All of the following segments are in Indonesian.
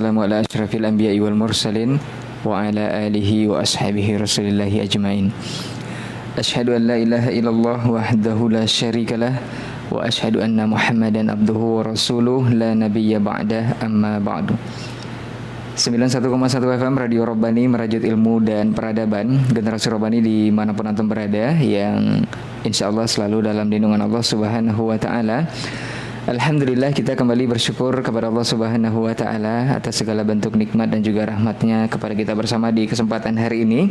wassalamu ala asyrafil anbiya'i wal mursalin wa ala alihi wa ashabihi rasulillahi ajmain. Asyhadu an la ilaha illallah wahdahu la syarikalah wa asyhadu anna Muhammadan abduhu wa rasuluh la nabiyya ba'dah, amma ba'du. 91,1 FM Radio Robbani, merajut ilmu dan peradaban. Generasi Robbani dimanapun antum berada, yang insya Allah selalu dalam lindungan Allah Subhanahu wa ta'ala. Alhamdulillah, kita kembali bersyukur kepada Allah Subhanahu wa ta'ala atas segala bentuk nikmat dan juga rahmatnya kepada kita bersama di kesempatan hari ini,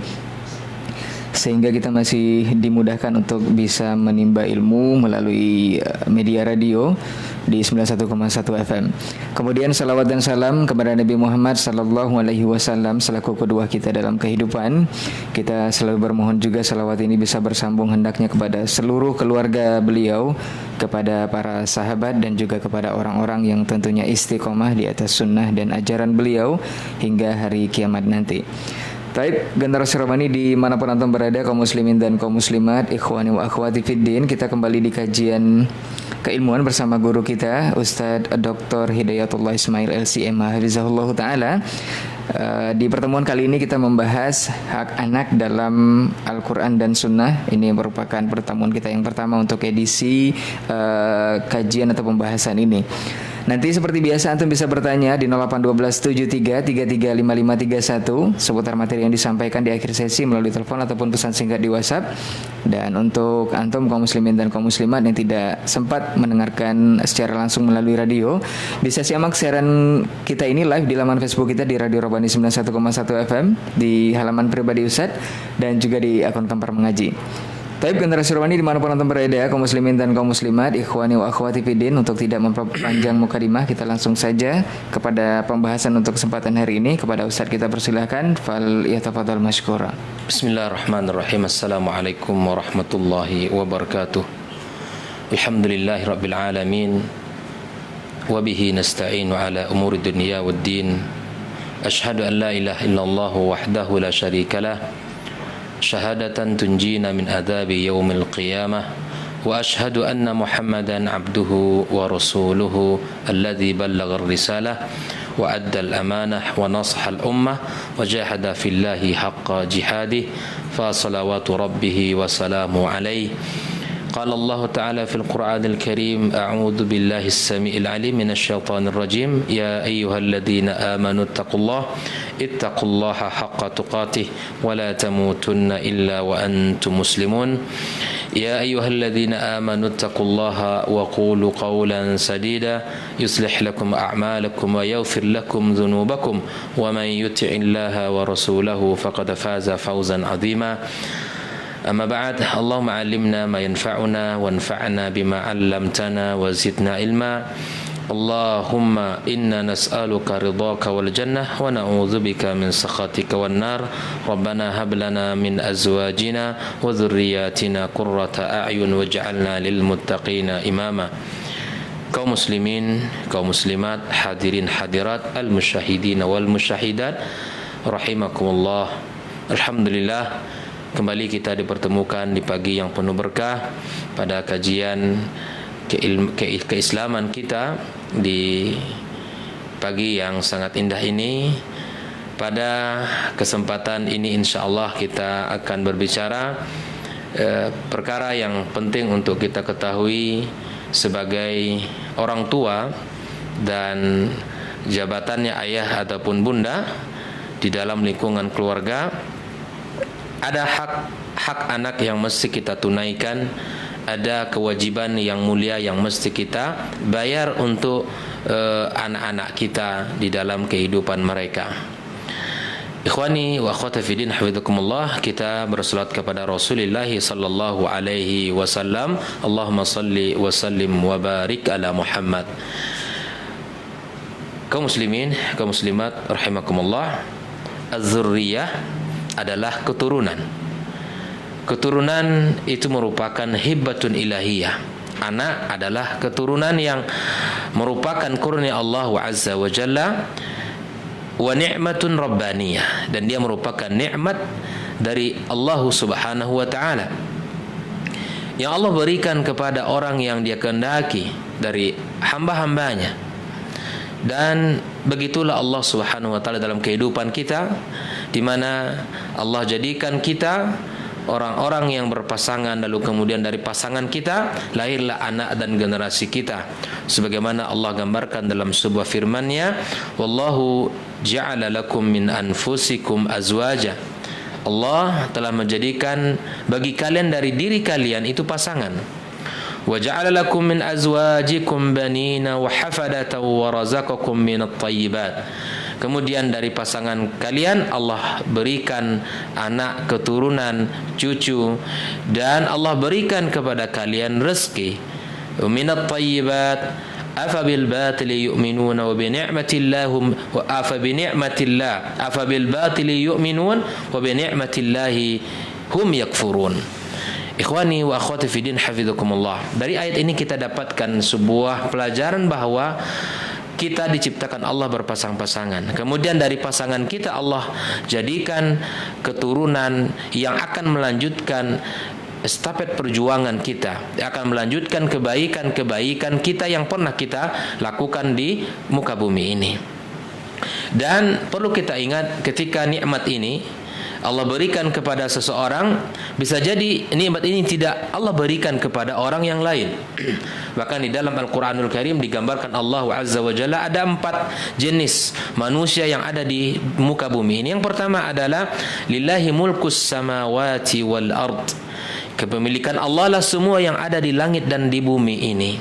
sehingga kita masih dimudahkan untuk bisa menimba ilmu melalui media radio di 91,1 FM. Kemudian salawat dan salam kepada Nabi Muhammad sallallahu alaihi wasallam selaku kedua kita dalam kehidupan. Kita selalu bermohon juga salawat ini bisa bersambung hendaknya kepada seluruh keluarga beliau, kepada para sahabat dan juga kepada orang-orang yang tentunya istiqomah di atas sunnah dan ajaran beliau hingga hari kiamat nanti. Taib, generasi Robbani dimanapun antum berada, kaum muslimin dan kaum muslimat, ikhwani wa akhwati fiddin, kita kembali di kajian keilmuan bersama guru kita Ustadz Dr. Hidayatullah Ismail LCM hafizahullah ta'ala. Di pertemuan kali ini kita membahas hak anak dalam Al-Quran dan Sunnah. Ini merupakan pertemuan kita yang pertama untuk edisi kajian atau pembahasan ini. Nanti seperti biasa antum bisa bertanya di 081273335531 seputar materi yang disampaikan di akhir sesi melalui telepon ataupun pesan singkat di WhatsApp. Dan untuk antum kaum muslimin dan kaum muslimat yang tidak sempat mendengarkan secara langsung melalui radio, bisa simak siaran kita ini live di laman Facebook kita di Radio Robbani 91,1 FM, di halaman pribadi Ustadz, dan juga di akun Kampar Mengaji. Taib, generasi Robbani dimanapun antum berada, kaum muslimin dan kaum muslimat, ikhwani wa akhwati fiddin, untuk tidak memperpanjang mukadimah, kita langsung saja kepada pembahasan untuk kesempatan hari ini. Kepada Ustadz kita persilahkan, fal yatafadhal mashkura. Bismillahirrahmanirrahim. Assalamualaikum warahmatullahi wabarakatuh. Alhamdulillahi rabbil alamin, wa bihi nasta'inu ala umuri dunya waddin. Ashhadu an la ilaha illallah wahdahu la syarikalah, syahadatan tunjina min adzabi yaumil qiyamah, wa ashhadu anna Muhammadan abduhu wa rasuluhu alladzi ballagha ar-risalah wa adda al-amanah wa nasaha al-ummah wa jahada fillahi haqqa jihadih, fa salawatu rabbih wa salamu alaihi. قال الله تعالى في القرآن الكريم: أعوذ بالله السميع العليم من الشيطان الرجيم، يا أيها الذين آمنوا اتقوا الله حق تقاته ولا تموتن إلا وأنتم مسلمون. يا أيها الذين آمنوا اتقوا الله وقولوا قولا سديدا يصلح لكم أعمالكم ويغفر لكم ذنوبكم ومن يطع الله ورسوله فقد فاز فوزا عظيما. أما بعد، اللهم علمنا ما ينفعنا وانفعنا بما علمتنا وزدنا علما. اللهم إنا نسألك رضاك والجنة ونعوذ بك من سخطك والنار. ربنا هب لنا من أزواجنا وذرياتنا قرة أعين واجعلنا للمتقين إماما. Kaum muslimin, kaum muslimat, hadirin hadirat, al-musyahidin wal musyahidat rahimakumullah. Alhamdulillah, kembali kita dipertemukan di pagi yang penuh berkah pada kajian keislaman kita di pagi yang sangat indah ini. Pada kesempatan ini insyaallah kita akan berbicara perkara yang penting untuk kita ketahui sebagai orang tua dan jabatannya ayah ataupun bunda di dalam lingkungan keluarga. Ada hak anak yang mesti kita tunaikan, ada kewajiban yang mulia yang mesti kita bayar untuk anak-anak kita di dalam kehidupan mereka. Ikhwani wa akhwati fiddin, hafizakumullah, kita bersalat kepada Rasulullah sallallahu alaihi wasallam. Allahumma salli wa sallim wa barik ala Muhammad. Kaum muslimin, kaum muslimat rahimakumullah, az-zurriyah adalah keturunan. Keturunan itu merupakan hibbatun ilahiyah. Anak adalah keturunan yang merupakan kurnia Allah Azza wa Jalla, wa ni'matun rabbaniyah, dan dia merupakan nikmat dari Allah Subhanahu wa taala yang Allah berikan kepada orang yang dia kehendaki dari hamba-hambanya. Dan begitulah Allah Subhanahu wa taala dalam kehidupan kita, di mana Allah jadikan kita orang-orang yang berpasangan, lalu kemudian dari pasangan kita lahirlah anak dan generasi kita, sebagaimana Allah gambarkan dalam sebuah firman-Nya, wallahu ja'ala lakum min anfusikum azwaja. Allah telah menjadikan bagi kalian dari diri kalian itu pasangan. Wa ja'ala lakum min azwajikum banina wa hafadatan wa razaqakum minat thayyibat. Kemudian dari pasangan kalian Allah berikan anak, keturunan, cucu, dan Allah berikan kepada kalian rezeki. Minat thayyibat. Afa bil batili yu'minuna wa bi ni'matillah wa afa bi ni'matillah afa bil batili yu'minun wa bi ni'matillah hum yakfurun. Ikhwani wa akhwati fiddin hafizakumullah. Dari ayat ini kita dapatkan sebuah pelajaran bahwa kita diciptakan Allah berpasang-pasangan. Kemudian dari pasangan kita Allah jadikan keturunan yang akan melanjutkan estafet perjuangan kita, akan melanjutkan kebaikan-kebaikan kita yang pernah kita lakukan di muka bumi ini. Dan perlu kita ingat, ketika nikmat ini Allah berikan kepada seseorang, bisa jadi nikmat ini tidak Allah berikan kepada orang yang lain. Bahkan di dalam Al-Quranul Karim digambarkan Allah Azza wa Jalla ada 4 jenis manusia yang ada di muka bumi ini. Yang pertama adalah lillahi mulkus samawati wal ard. Kepemilikan Allah lah semua yang ada di langit dan di bumi ini.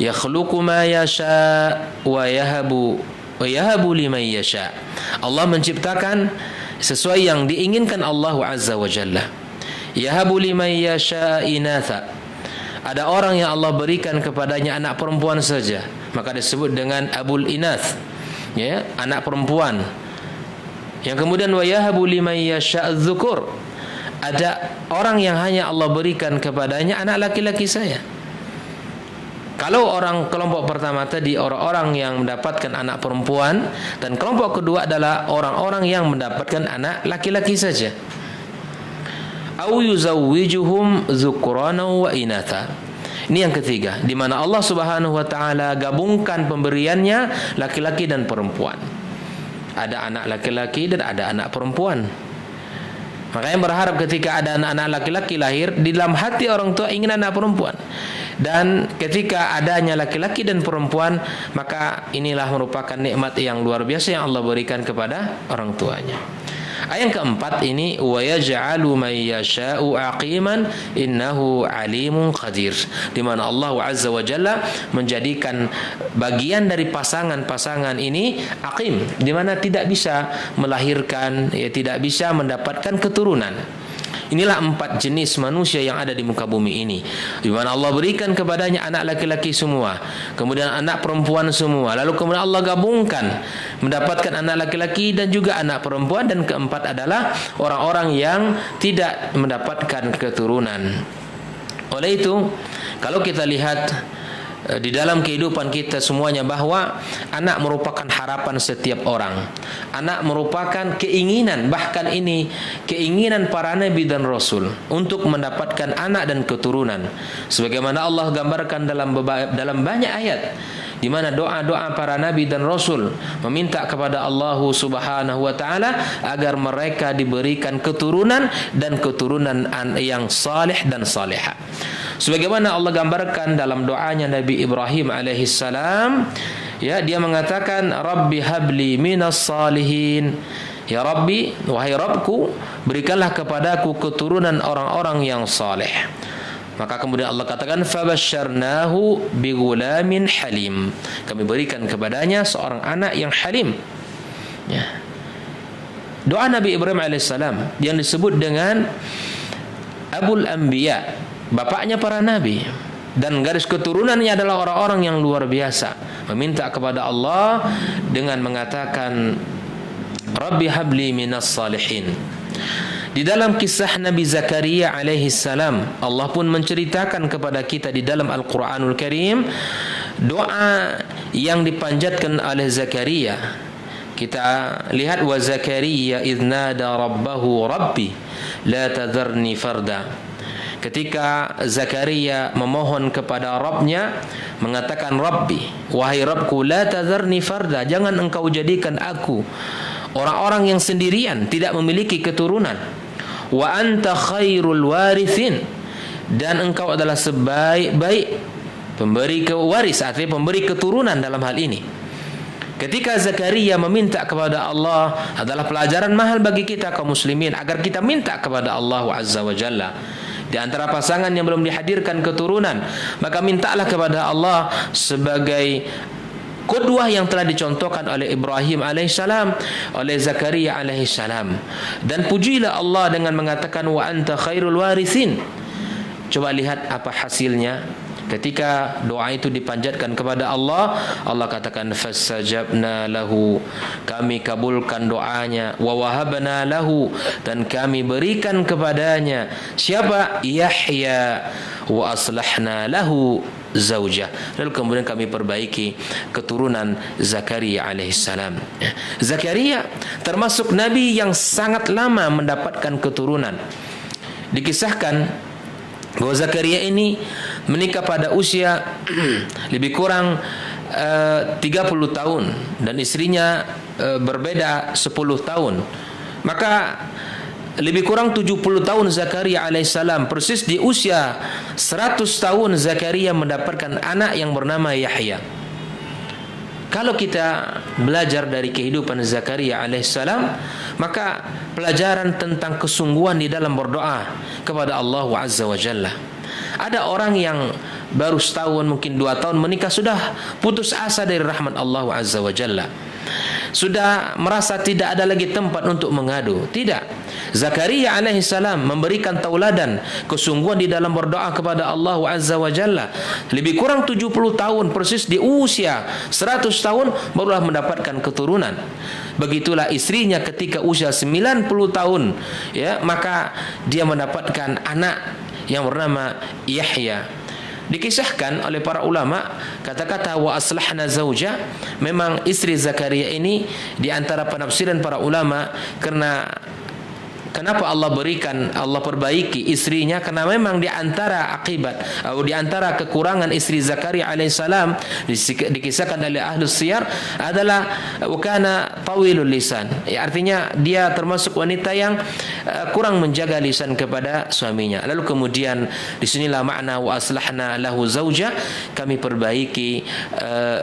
Yakhluqu ma yasha wa yahabu liman yasha. Allah menciptakan sesuai yang diinginkan Allah Azza wa Jalla. Yahabu liman yasha inatha. Ada orang yang Allah berikan kepadanya anak perempuan saja, maka disebut dengan abul inath, ya, anak perempuan. Yang kemudian wa yahabu liman yasha dzukur. Ada orang yang hanya Allah berikan kepadanya anak laki-laki saja. Kalau orang kelompok pertama tadi orang-orang yang mendapatkan anak perempuan, dan kelompok kedua adalah orang-orang yang mendapatkan anak laki-laki saja. Au yuzawwijuhum dzukrana wa inatha. Ini yang ketiga, di mana Allah Subhanahu wa taala gabungkan pemberiannya laki-laki dan perempuan. Ada anak laki-laki dan ada anak perempuan. Makanya berharap ketika ada anak-anak laki-laki lahir, di dalam hati orang tua ingin anak perempuan. Dan ketika adanya laki-laki dan perempuan, maka inilah merupakan nikmat yang luar biasa yang Allah berikan kepada orang tuanya. Ayat yang keempat ini, wa yaj'alu may yasha'u aqiman innahu alimun qadir. Di mana Allah Azza wa Jalla menjadikan bagian dari pasangan-pasangan ini aqim, di mana tidak bisa melahirkan, ya, tidak bisa mendapatkan keturunan. Inilah 4 jenis manusia yang ada di muka bumi ini, di mana Allah berikan kepadanya anak laki-laki semua, kemudian anak perempuan semua, lalu kemudian Allah gabungkan mendapatkan anak laki-laki dan juga anak perempuan, dan keempat adalah orang-orang yang tidak mendapatkan keturunan. Oleh itu, kalau kita lihat di dalam kehidupan kita semuanya, bahwa anak merupakan harapan setiap orang. Anak merupakan keinginan, bahkan ini keinginan para nabi dan rasul untuk mendapatkan anak dan keturunan. Sebagaimana Allah gambarkan dalam banyak ayat, di mana doa-doa para nabi dan rasul meminta kepada Allah Subhanahu wa taala agar mereka diberikan keturunan dan keturunan yang saleh dan salihah. Sebagaimana Allah gambarkan dalam doanya Nabi Ibrahim alaihissalam, ya, dia mengatakan Rabbi habli minas salihin. Ya Rabbi, wahai Rabbku, berikanlah kepadaku keturunan orang-orang yang saleh. Maka kemudian Allah katakan fabasyarnahu bighulamin halim. Kami berikan kepadanya seorang anak yang halim. Ya. Doa Nabi Ibrahim alaihissalam yang disebut dengan Abul Anbiya, bapaknya para nabi, dan garis keturunannya adalah orang-orang yang luar biasa, meminta kepada Allah dengan mengatakan Rabbi habli minas salihin. Di dalam kisah Nabi Zakaria alaihi salam, Allah pun menceritakan kepada kita di dalam Al-Quranul Karim doa yang dipanjatkan oleh Zakaria. Kita lihat, wa Zakaria idh nada rabbahu rabbi la tadharni farda. ketika Zakaria memohon kepada Rabbnya, mengatakan, Rabbi, wahai Rabbku, la tadharni farda, jangan engkau jadikan aku orang-orang yang sendirian, tidak memiliki keturunan. Wa anta khairul warithin, dan engkau adalah sebaik-baik pemberi waris, artinya pemberi keturunan dalam hal ini. Ketika Zakaria meminta kepada Allah, adalah pelajaran mahal bagi kita kaum muslimin, agar kita minta kepada Allah Azza wa Jalla. Di antara pasangan yang belum dihadirkan keturunan, maka mintalah kepada Allah sebagai qudwah yang telah dicontohkan oleh Ibrahim alaihissalam, oleh Zakaria alaihissalam. Dan pujilah Allah dengan mengatakan, wa anta khairul warithin. Coba lihat apa hasilnya. Ketika doa itu dipanjatkan kepada Allah, Allah katakan, fastajabna lahu, kami kabulkan doanya, wa wahabna lahu, dan kami berikan kepadanya siapa? Yahya, wa aslahna lahu zaujah. Lalu kemudian kami perbaiki keturunan Zakaria alaihissalam. Zakaria termasuk nabi yang sangat lama mendapatkan keturunan. Dikisahkan bahwa Zakaria ini menikah pada usia lebih kurang 30 tahun, dan istrinya berbeda 10 tahun. Maka lebih kurang 70 tahun Zakaria alaihissalam, persis di usia 100 tahun Zakaria mendapatkan anak yang bernama Yahya. Kalau kita belajar dari kehidupan Zakaria alaihissalam, maka pelajaran tentang kesungguhan di dalam berdoa kepada Allah Azza wa Jalla. Ada orang yang baru setahun, mungkin 2 tahun menikah, sudah putus asa dari rahmat Allah Azza wa Jalla, sudah merasa tidak ada lagi tempat untuk mengadu. Tidak. Zakaria alaihissalam memberikan tauladan kesungguhan di dalam berdoa kepada Allah Azza wa Jalla. Lebih kurang 70 tahun, persis di usia 100 tahun barulah mendapatkan keturunan. Begitulah istrinya ketika usia 90 tahun, ya, maka dia mendapatkan anak yang bernama Yahya. Dikisahkan oleh para ulama, kata-kata wa aslahna zauja, memang istri Zakaria ini di antara penafsiran para ulama, karena kenapa Allah perbaiki istrinya, karena memang di antara akibat atau di antara kekurangan istri Zakaria alaihissalam dikisahkan oleh ahlus siyar adalah wakana tawilul lisan, ya, artinya dia termasuk wanita yang kurang menjaga lisan kepada suaminya. Lalu kemudian disinilah makna wa aslahna lahu zauja, kami perbaiki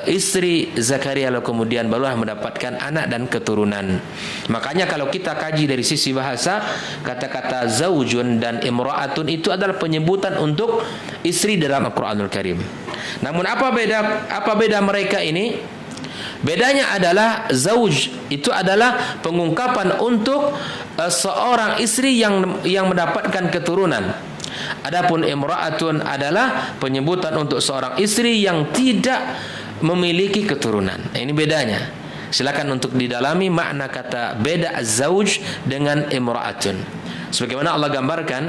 istri Zakaria, lalu kemudian barulah mendapatkan anak dan keturunan. Makanya kalau kita kaji dari sisi bahasa, kata-kata zaujun dan imra'atun itu adalah penyebutan untuk istri dalam Al-Quranul Karim. Namun apa beda mereka ini? Bedanya adalah zauj itu adalah pengungkapan untuk seorang istri yang mendapatkan keturunan. Adapun imra'atun adalah penyebutan untuk seorang istri yang tidak memiliki keturunan. Ini bedanya. Silakan untuk didalami makna kata beda zauj dengan imra'atun. Sebagaimana Allah gambarkan,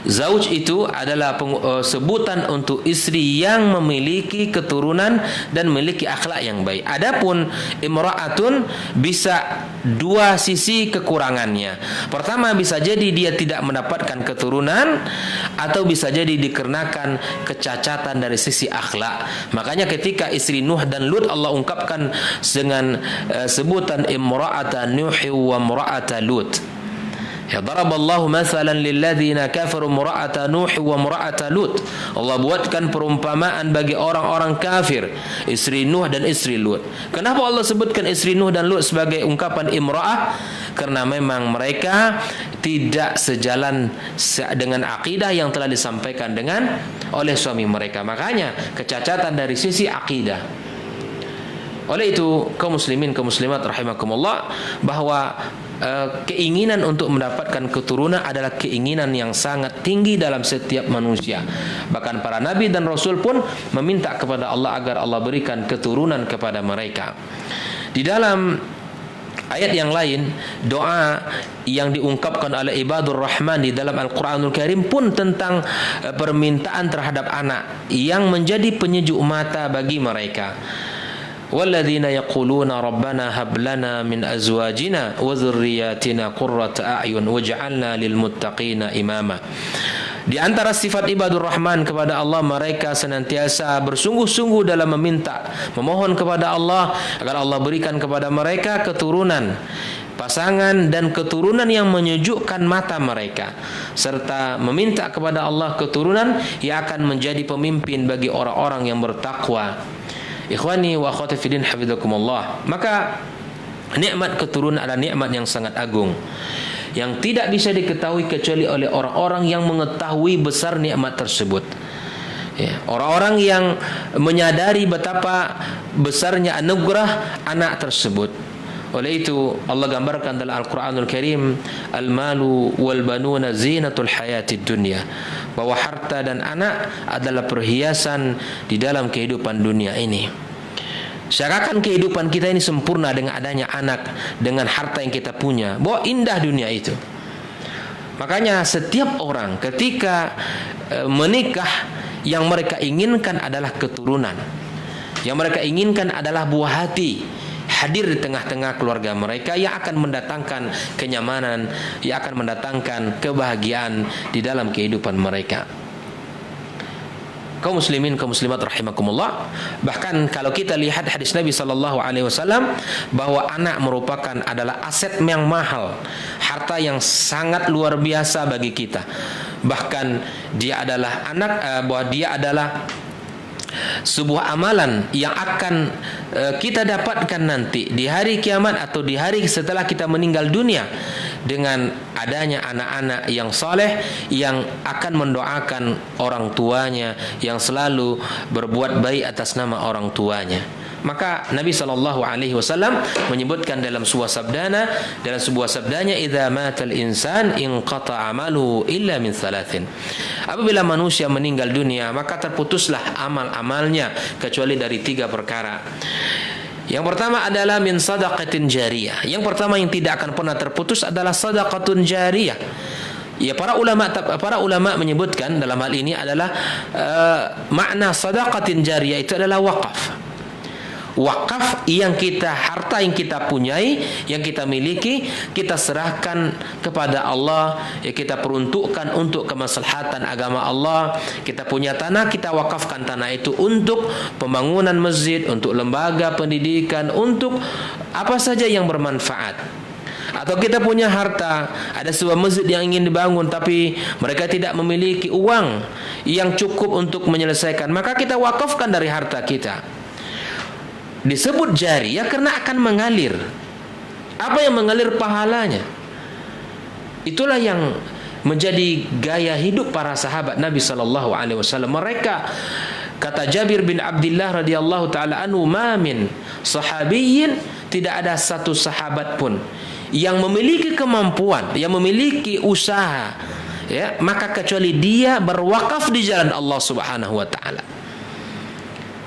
zauj itu adalah sebutan untuk istri yang memiliki keturunan dan memiliki akhlak yang baik. Adapun imra'atun bisa dua sisi kekurangannya. Pertama, bisa jadi dia tidak mendapatkan keturunan, atau bisa jadi dikarenakan kecacatan dari sisi akhlak. Makanya ketika istri Nuh dan Lut Allah ungkapkan dengan sebutan imra'ata Nuhi wa imra'ata Lut. Ya, daraballahu mathalan lilladzina kafaru imra'ata Nuh wa imra'ata Lut. Allah buatkan perumpamaan bagi orang-orang kafir, istri Nuh dan istri Lut. Kenapa Allah sebutkan istri Nuh dan Lut sebagai ungkapan imra'ah? Karena memang mereka tidak sejalan dengan akidah yang telah disampaikan oleh suami mereka. Makanya kecacatan dari sisi akidah. Oleh itu, kaum muslimin, kaum muslimat rahimakumullah, bahwa keinginan untuk mendapatkan keturunan adalah keinginan yang sangat tinggi dalam setiap manusia. Bahkan para nabi dan rasul pun meminta kepada Allah agar Allah berikan keturunan kepada mereka. Di dalam ayat yang lain, doa yang diungkapkan oleh ibadur rahman di dalam Al-Quranul Karim pun tentang permintaan terhadap anak yang menjadi penyejuk mata bagi mereka. وَالَّذِينَ يَقُولُونَ رَبَّنَا هَبْ لَنَا مِنْ أَزْوَاجِنَا وَذُرِّيَّاتِنَا قُرَّةَ أَعْيُنٍ وَاجْعَلْنَا لِلْمُتَّقِينَ إِمَامًا. Di antara sifat ibadur rahman kepada Allah, mereka senantiasa bersungguh-sungguh dalam meminta, memohon kepada Allah agar Allah berikan kepada mereka keturunan, pasangan dan keturunan yang menyejukkan mata mereka, serta meminta kepada Allah keturunan yang akan menjadi pemimpin bagi orang-orang yang bertakwa. Ikhwani wa akhwati fiddin hafizakumullah. Maka nikmat keturunan adalah nikmat yang sangat agung, yang tidak bisa diketahui kecuali oleh orang-orang yang mengetahui besar nikmat tersebut. Ya, orang-orang yang menyadari betapa besarnya anugerah anak tersebut. Oleh itu Allah gambarkan dalam Al-Quranul Karim, al-malu wal banuna zinatul hayatid dunya, bahwa harta dan anak adalah perhiasan di dalam kehidupan dunia ini. Seakan kehidupan kita ini sempurna dengan adanya anak, dengan harta yang kita punya, bahwa indah dunia itu. Makanya setiap orang ketika menikah, yang mereka inginkan adalah keturunan, yang mereka inginkan adalah buah hati hadir di tengah-tengah keluarga mereka, yang akan mendatangkan kenyamanan, yang akan mendatangkan kebahagiaan di dalam kehidupan mereka. Kaum muslimin, kaum muslimat rahimakumullah. Bahkan kalau kita lihat hadis Nabi SAW, bahwa anak merupakan adalah aset yang mahal, harta yang sangat luar biasa bagi kita. Bahkan dia adalah anak, bahwa dia adalah sebuah amalan yang akan kita dapatkan nanti di hari kiamat atau di hari setelah kita meninggal dunia, dengan adanya anak-anak yang saleh yang akan mendoakan orang tuanya, yang selalu berbuat baik atas nama orang tuanya. Maka Nabi SAW menyebutkan dalam sebuah sabdanya, idza matal insan inqata amaluhu illa min thalathin. Apabila manusia meninggal dunia, maka terputuslah amal-amalnya kecuali dari 3 perkara. Yang pertama adalah min sadaqatin jariyah. Yang pertama yang tidak akan pernah terputus adalah sadaqatun jariyah. Ya, para ulama menyebutkan dalam hal ini adalah makna sadaqatin jariyah itu adalah wakaf. Wakaf yang harta yang kita punyai, yang kita miliki, kita serahkan kepada Allah, ya kita peruntukkan untuk kemaslahatan agama Allah. Kita punya tanah, kita wakafkan tanah itu untuk pembangunan masjid, untuk lembaga pendidikan, untuk apa saja yang bermanfaat. Atau kita punya harta, ada sebuah masjid yang ingin dibangun, tapi mereka tidak memiliki uang yang cukup untuk menyelesaikan, maka kita wakafkan dari harta kita. Disebut jariyah karena akan mengalir. Apa yang mengalir? Pahalanya. Itulah yang menjadi gaya hidup para sahabat Nabi SAW. Mereka, kata Jabir bin Abdullah radhiyallahu taala anhu, ma min sahabiyyin, tidak ada satu sahabat pun yang memiliki kemampuan, yang memiliki usaha, ya, maka kecuali dia berwakaf di jalan Allah Subhanahu wa taala.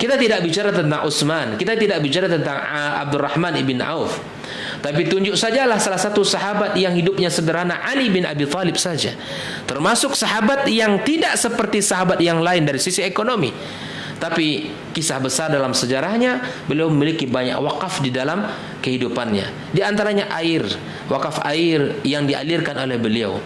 Kita tidak bicara tentang Utsman, kita tidak bicara tentang Abdurrahman ibn Auf, tapi tunjuk sajalah salah satu sahabat yang hidupnya sederhana, Ali bin Abi Thalib saja, termasuk sahabat yang tidak seperti sahabat yang lain dari sisi ekonomi, tapi kisah besar dalam sejarahnya, beliau memiliki banyak wakaf di dalam kehidupannya. Di antaranya air, wakaf air yang dialirkan oleh beliau.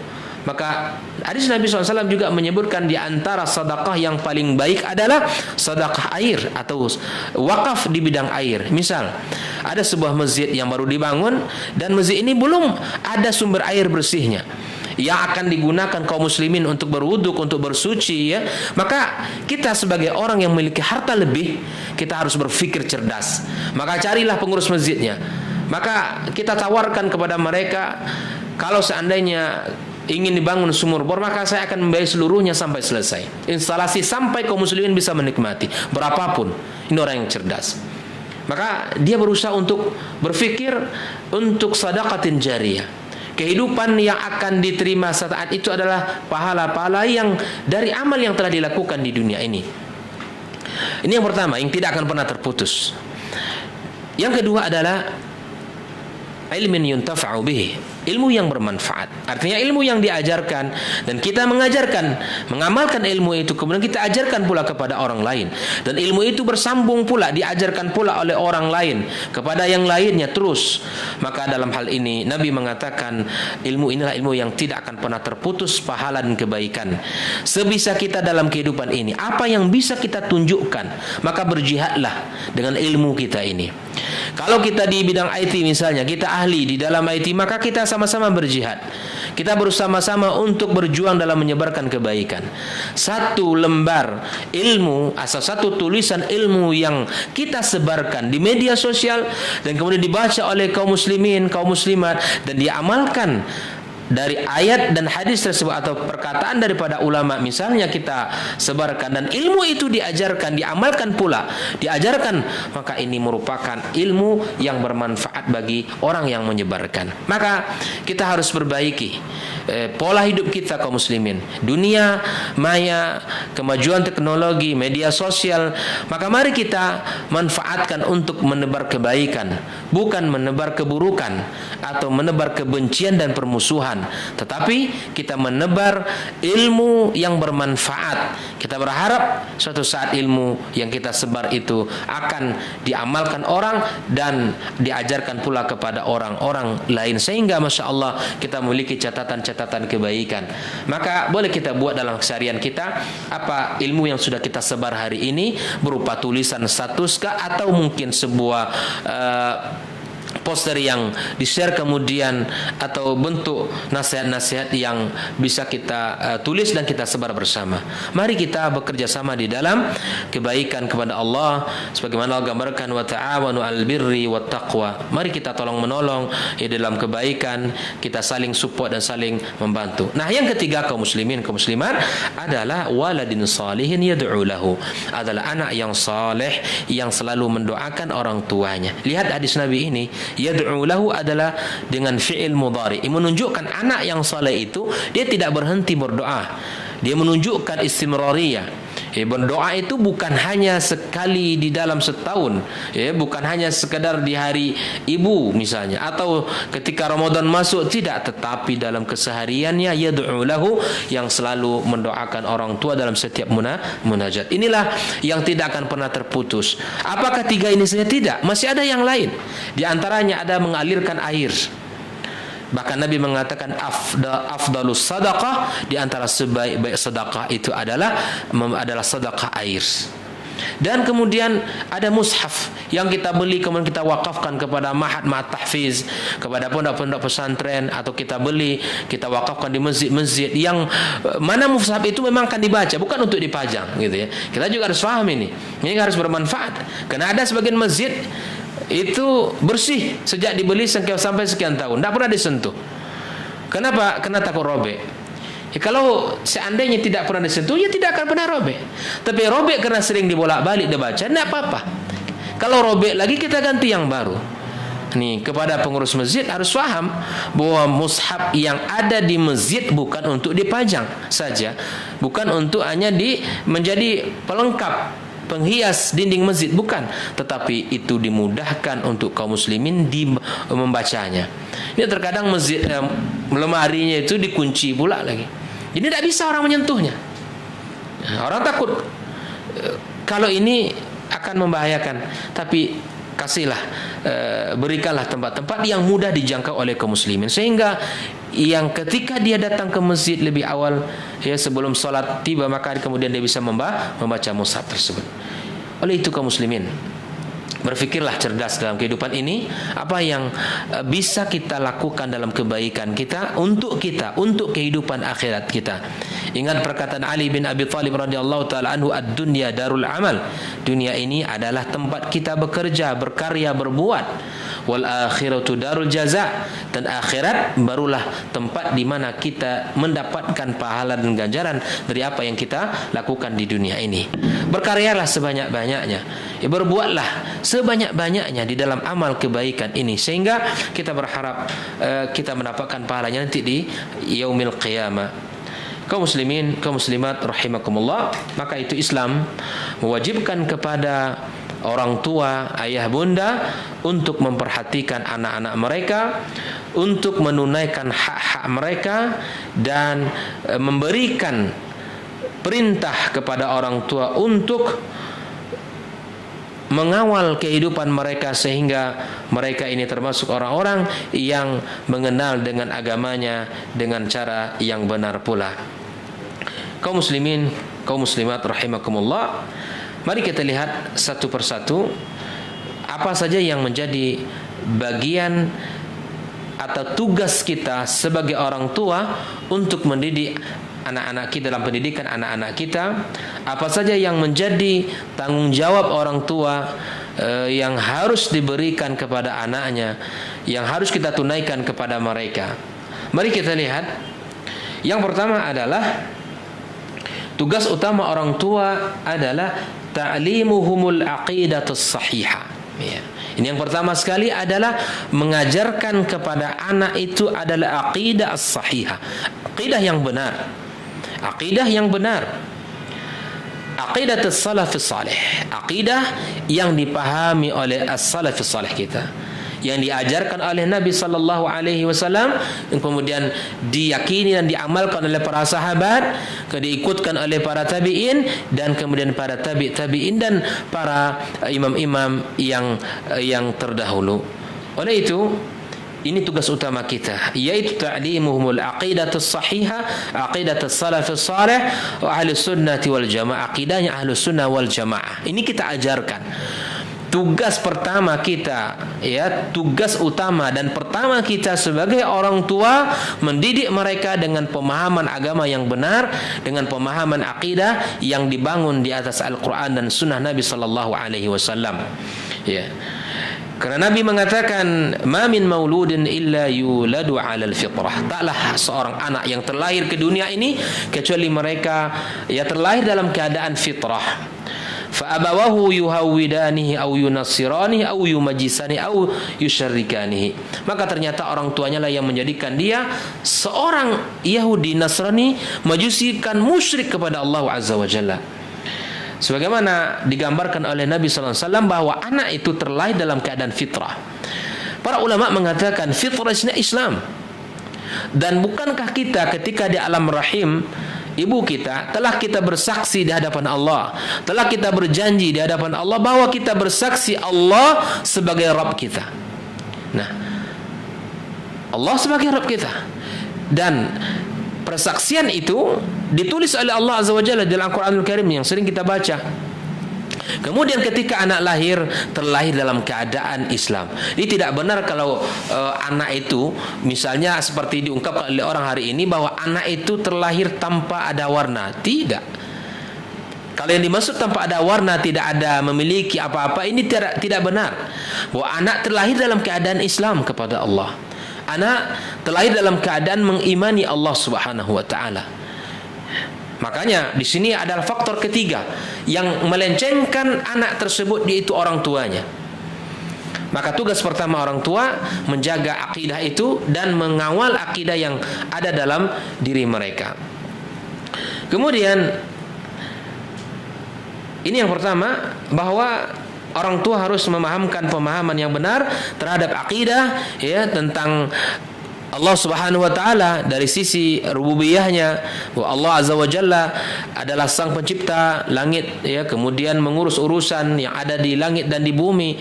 Maka hadis Nabi SAW juga menyebutkan di antara sedekah yang paling baik adalah sedekah air atau wakaf di bidang air. Misal ada sebuah masjid yang baru dibangun dan masjid ini belum ada sumber air bersihnya yang akan digunakan kaum muslimin untuk berwuduk, untuk bersuci, ya. Maka kita sebagai orang yang memiliki harta lebih, kita harus berpikir cerdas. Maka carilah pengurus masjidnya. Maka kita tawarkan kepada mereka, kalau seandainya ingin dibangun sumur bor, maka saya akan membayar seluruhnya sampai selesai instalasi, sampai kaum muslimin bisa menikmati berapapun. Ini orang yang cerdas. Maka dia berusaha untuk berpikir untuk sedekatin jariyah. Kehidupan yang akan diterima saat itu adalah pahala-pahala yang dari amal yang telah dilakukan di dunia ini. Ini yang pertama, yang tidak akan pernah terputus. Yang kedua adalah ilmin yuntafa'u bihi, ilmu yang bermanfaat. Artinya ilmu yang diajarkan dan kita mengajarkan, mengamalkan ilmu itu, kemudian kita ajarkan pula kepada orang lain, dan ilmu itu bersambung pula, diajarkan pula oleh orang lain kepada yang lainnya terus. Maka dalam hal ini Nabi mengatakan ilmu inilah ilmu yang tidak akan pernah terputus pahala dan kebaikan. Sebisa kita dalam kehidupan ini, apa yang bisa kita tunjukkan, maka berjihadlah dengan ilmu kita ini. Kalau kita di bidang IT misalnya, kita ahli di dalam IT, maka kita sama-sama berjihad. Kita bersama-sama untuk berjuang dalam menyebarkan kebaikan. Satu lembar ilmu, asal satu tulisan ilmu yang kita sebarkan di media sosial dan kemudian dibaca oleh kaum muslimin, kaum muslimat, dan diamalkan dari ayat dan hadis tersebut atau perkataan daripada ulama misalnya kita sebarkan, dan ilmu itu diajarkan, diamalkan pula, diajarkan, maka ini merupakan ilmu yang bermanfaat bagi orang yang menyebarkan. Maka kita harus perbaiki pola hidup kita kaum muslimin. Dunia maya, kemajuan teknologi, media sosial, maka mari kita manfaatkan untuk menebar kebaikan, bukan menebar keburukan atau menebar kebencian dan permusuhan, tetapi kita menebar ilmu yang bermanfaat. Kita berharap suatu saat ilmu yang kita sebar itu akan diamalkan orang dan diajarkan pula kepada orang-orang lain, sehingga Masya Allah kita memiliki catatan-catatan kebaikan. Maka boleh kita buat dalam keseharian kita apa ilmu yang sudah kita sebar hari ini, berupa tulisan status kah, atau mungkin sebuah poster yang di-share kemudian, atau bentuk nasihat-nasihat yang bisa kita tulis dan kita sebar bersama. Mari kita bekerja sama di dalam kebaikan kepada Allah, sebagaimana Allah gambarkan wa ta'awanu 'alal birri wat taqwa. Mari kita tolong menolong dalam kebaikan, kita saling support dan saling membantu. Nah, yang ketiga kaum muslimin, kaum muslimat adalah waladin salihin yad'u lahu, adalah anak yang saleh yang selalu mendoakan orang tuanya. Lihat hadis Nabi ini, yad'u lahu adalah dengan fi'il mudhari, menunjukkan anak yang saleh itu dia tidak berhenti berdoa. Dia menunjukkan istimrariyah. Berdoa itu bukan hanya sekali di dalam setahun, bukan hanya sekedar di hari ibu misalnya, atau ketika Ramadan masuk, tidak, tetapi dalam kesehariannya yad'u lahu, yang selalu mendoakan orang tua dalam setiap munajat. Inilah yang tidak akan pernah terputus. Apakah tiga ini saja? Tidak, masih ada yang lain. Di antaranya ada mengalirkan air. Bahkan Nabi mengatakan afdalus sadaqah, di antara sebaik-baik sedekah itu adalah sedekah air. Dan kemudian ada mushaf yang kita beli kemudian kita wakafkan kepada ma'had tahfiz, kepada pondok-pondok pesantren, atau kita beli kita wakafkan di masjid-masjid yang mana mushaf itu memang akan dibaca, bukan untuk dipajang gitu ya. Kita juga harus paham ini harus bermanfaat. Karena ada sebagian masjid itu bersih sejak dibeli sampai sekian tahun, tidak pernah disentuh. Kenapa? Karena takut robek. Kalau seandainya tidak pernah disentuh, ya tidak akan pernah robek. Tapi robek karena sering dibolak-balik dibaca, tidak apa-apa. Kalau robek lagi, kita ganti yang baru. Nih, kepada pengurus masjid harus paham bahwa mushaf yang ada di masjid bukan untuk dipajang saja, bukan untuk hanya menjadi pelengkap, penghias dinding masjid, bukan, tetapi itu dimudahkan untuk kaum muslimin membacanya. Ini terkadang masjid lemarinya itu dikunci pula lagi, jadi tidak bisa orang menyentuhnya. Orang takut kalau ini akan membahayakan, tapi kasihlah, berikanlah tempat-tempat yang mudah dijangkau oleh kaum muslimin, sehingga yang ketika dia datang ke masjid lebih awal, sebelum sholat tiba, maka kemudian dia bisa membaca mushaf tersebut. Oleh itu kaum muslimin, berfikirlah cerdas dalam kehidupan ini, apa yang bisa kita lakukan dalam kebaikan kita, untuk kehidupan akhirat kita. Ingat perkataan Ali bin Abi Thalib radhiyallahu taala anhu, ad-dunya darul amal. Dunia ini adalah tempat kita bekerja, berkarya, berbuat. Wal akhiratu darul jaza, dan akhirat barulah tempat di mana kita mendapatkan pahala dan ganjaran dari apa yang kita lakukan di dunia ini. Berkaryalah sebanyak-banyaknya, berbuatlah sebanyak-banyaknya di dalam amal kebaikan ini, sehingga kita berharap kita mendapatkan pahalanya nanti di yaumil qiyamah. Kaum muslimin, kaum muslimat rahimakumullah, maka itu Islam mewajibkan kepada orang tua, ayah bunda untuk memperhatikan anak-anak mereka, untuk menunaikan hak-hak mereka, dan memberikan perintah kepada orang tua untuk mengawal kehidupan mereka sehingga mereka ini termasuk orang-orang yang mengenal dengan agamanya dengan cara yang benar pula. Kaum muslimin, kaum muslimat rahimakumullah, mari kita lihat satu persatu apa saja yang menjadi bagian atau tugas kita sebagai orang tua untuk mendidik anak-anak kita, dalam pendidikan anak-anak kita. Apa saja yang menjadi tanggung jawab orang tua yang harus diberikan kepada anaknya, yang harus kita tunaikan kepada mereka. Mari kita lihat. Yang pertama adalah tugas utama orang tua adalah ta'limuhumul aqidatus sahihah. Ya. Ini yang pertama sekali adalah mengajarkan kepada anak itu adalah aqidah as-sahihah, aqidah yang benar. Aqidah yang benar, aqidah as-salafus salih, aqidah yang dipahami oleh as-salafus salih kita, yang diajarkan oleh Nabi sallallahu alaihi wasallam, yang kemudian diyakini dan diamalkan oleh para sahabat, diikutkan oleh para tabi'in, dan kemudian para tabi'in dan para imam-imam yang terdahulu. Oleh itu, ini tugas utama kita, yaitu ta'limuhumul aqidatus sahihah, aqidatus salafus salih wa ahlus sunnati wal jamaah, aqidahnya ahlus sunnah wal jamaah. Ini kita ajarkan. Tugas pertama kita, ya, tugas utama dan pertama kita sebagai orang tua, mendidik mereka dengan pemahaman agama yang benar, dengan pemahaman akidah yang dibangun di atas Al-Quran dan Sunnah Nabi Sallallahu Alaihi Wasallam. Ya. Karena Nabi mengatakan, "Ma min mauludin illa yuladu 'alal fitrah." Taklah seorang anak yang terlahir ke dunia ini kecuali mereka ya terlahir dalam keadaan fitrah. Fa abawahu yuhawwidanihi aw yunassiranihi aw yumajjisanihi aw yusyarrikanihi. Maka ternyata orang tuanya lah yang menjadikan dia seorang Yahudi, Nasrani, majusikan, musyrik kepada Allah Azza wa Jalla. Sebagaimana digambarkan oleh Nabi SAW bahwa anak itu terlahir dalam keadaan fitrah. Para ulama mengatakan fitrahnya Islam. Dan bukankah kita ketika di alam rahim ibu kita telah kita bersaksi di hadapan Allah, telah kita berjanji di hadapan Allah bahwa kita bersaksi Allah sebagai Rabb kita. Nah, Allah sebagai Rabb kita. Dan persaksian itu ditulis oleh Allah Azza wa Jalla dalam Al-Quranul Karim yang sering kita baca. Kemudian ketika anak lahir, terlahir dalam keadaan Islam. Ini tidak benar kalau anak itu misalnya seperti diungkapkan oleh orang hari ini bahwa anak itu terlahir tanpa ada warna. Tidak. Kalau yang dimaksud tanpa ada warna, tidak ada memiliki apa-apa, ini tidak benar. Bahwa anak terlahir dalam keadaan Islam kepada Allah. Anak terlahir dalam keadaan mengimani Allah Subhanahu wa taala. Makanya di sini adalah faktor ketiga yang melencengkan anak tersebut, yaitu orang tuanya. Maka tugas pertama orang tua menjaga akidah itu dan mengawal akidah yang ada dalam diri mereka. Kemudian ini yang pertama, bahwa orang tua harus memahamkan pemahaman yang benar terhadap akidah, ya, tentang Allah Subhanahu wa taala dari sisi rububiyahnya, bahwa Allah Azza wa Jalla adalah sang pencipta langit, ya, kemudian mengurus urusan yang ada di langit dan di bumi.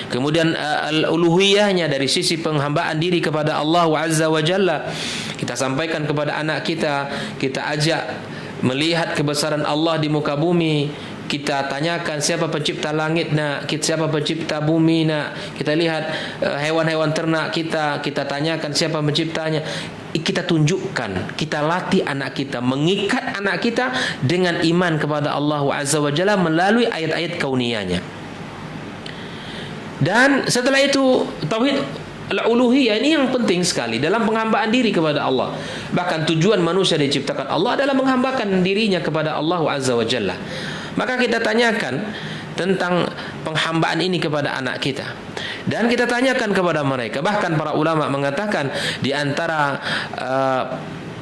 Kemudian al-uluhiyahnya dari sisi penghambaan diri kepada Allah Azza wa Jalla. Kita sampaikan kepada anak kita, kita ajak melihat kebesaran Allah di muka bumi. Kita tanyakan siapa pencipta langit nak, siapa pencipta bumi nak. Kita lihat hewan-hewan ternak kita tanyakan siapa penciptanya. Kita tunjukkan, kita latih anak kita, mengikat anak kita dengan iman kepada Allah Azza wa Jalla melalui ayat-ayat kauniyahnya. Dan setelah itu tauhid al-uluhiyah ini yang penting sekali dalam penghambaan diri kepada Allah. Bahkan tujuan manusia diciptakan Allah adalah menghambakan dirinya kepada Allah Azza wa Jalla. Maka kita tanyakan tentang penghambaan ini kepada anak kita. Dan kita tanyakan kepada mereka. Bahkan para ulama mengatakan di antara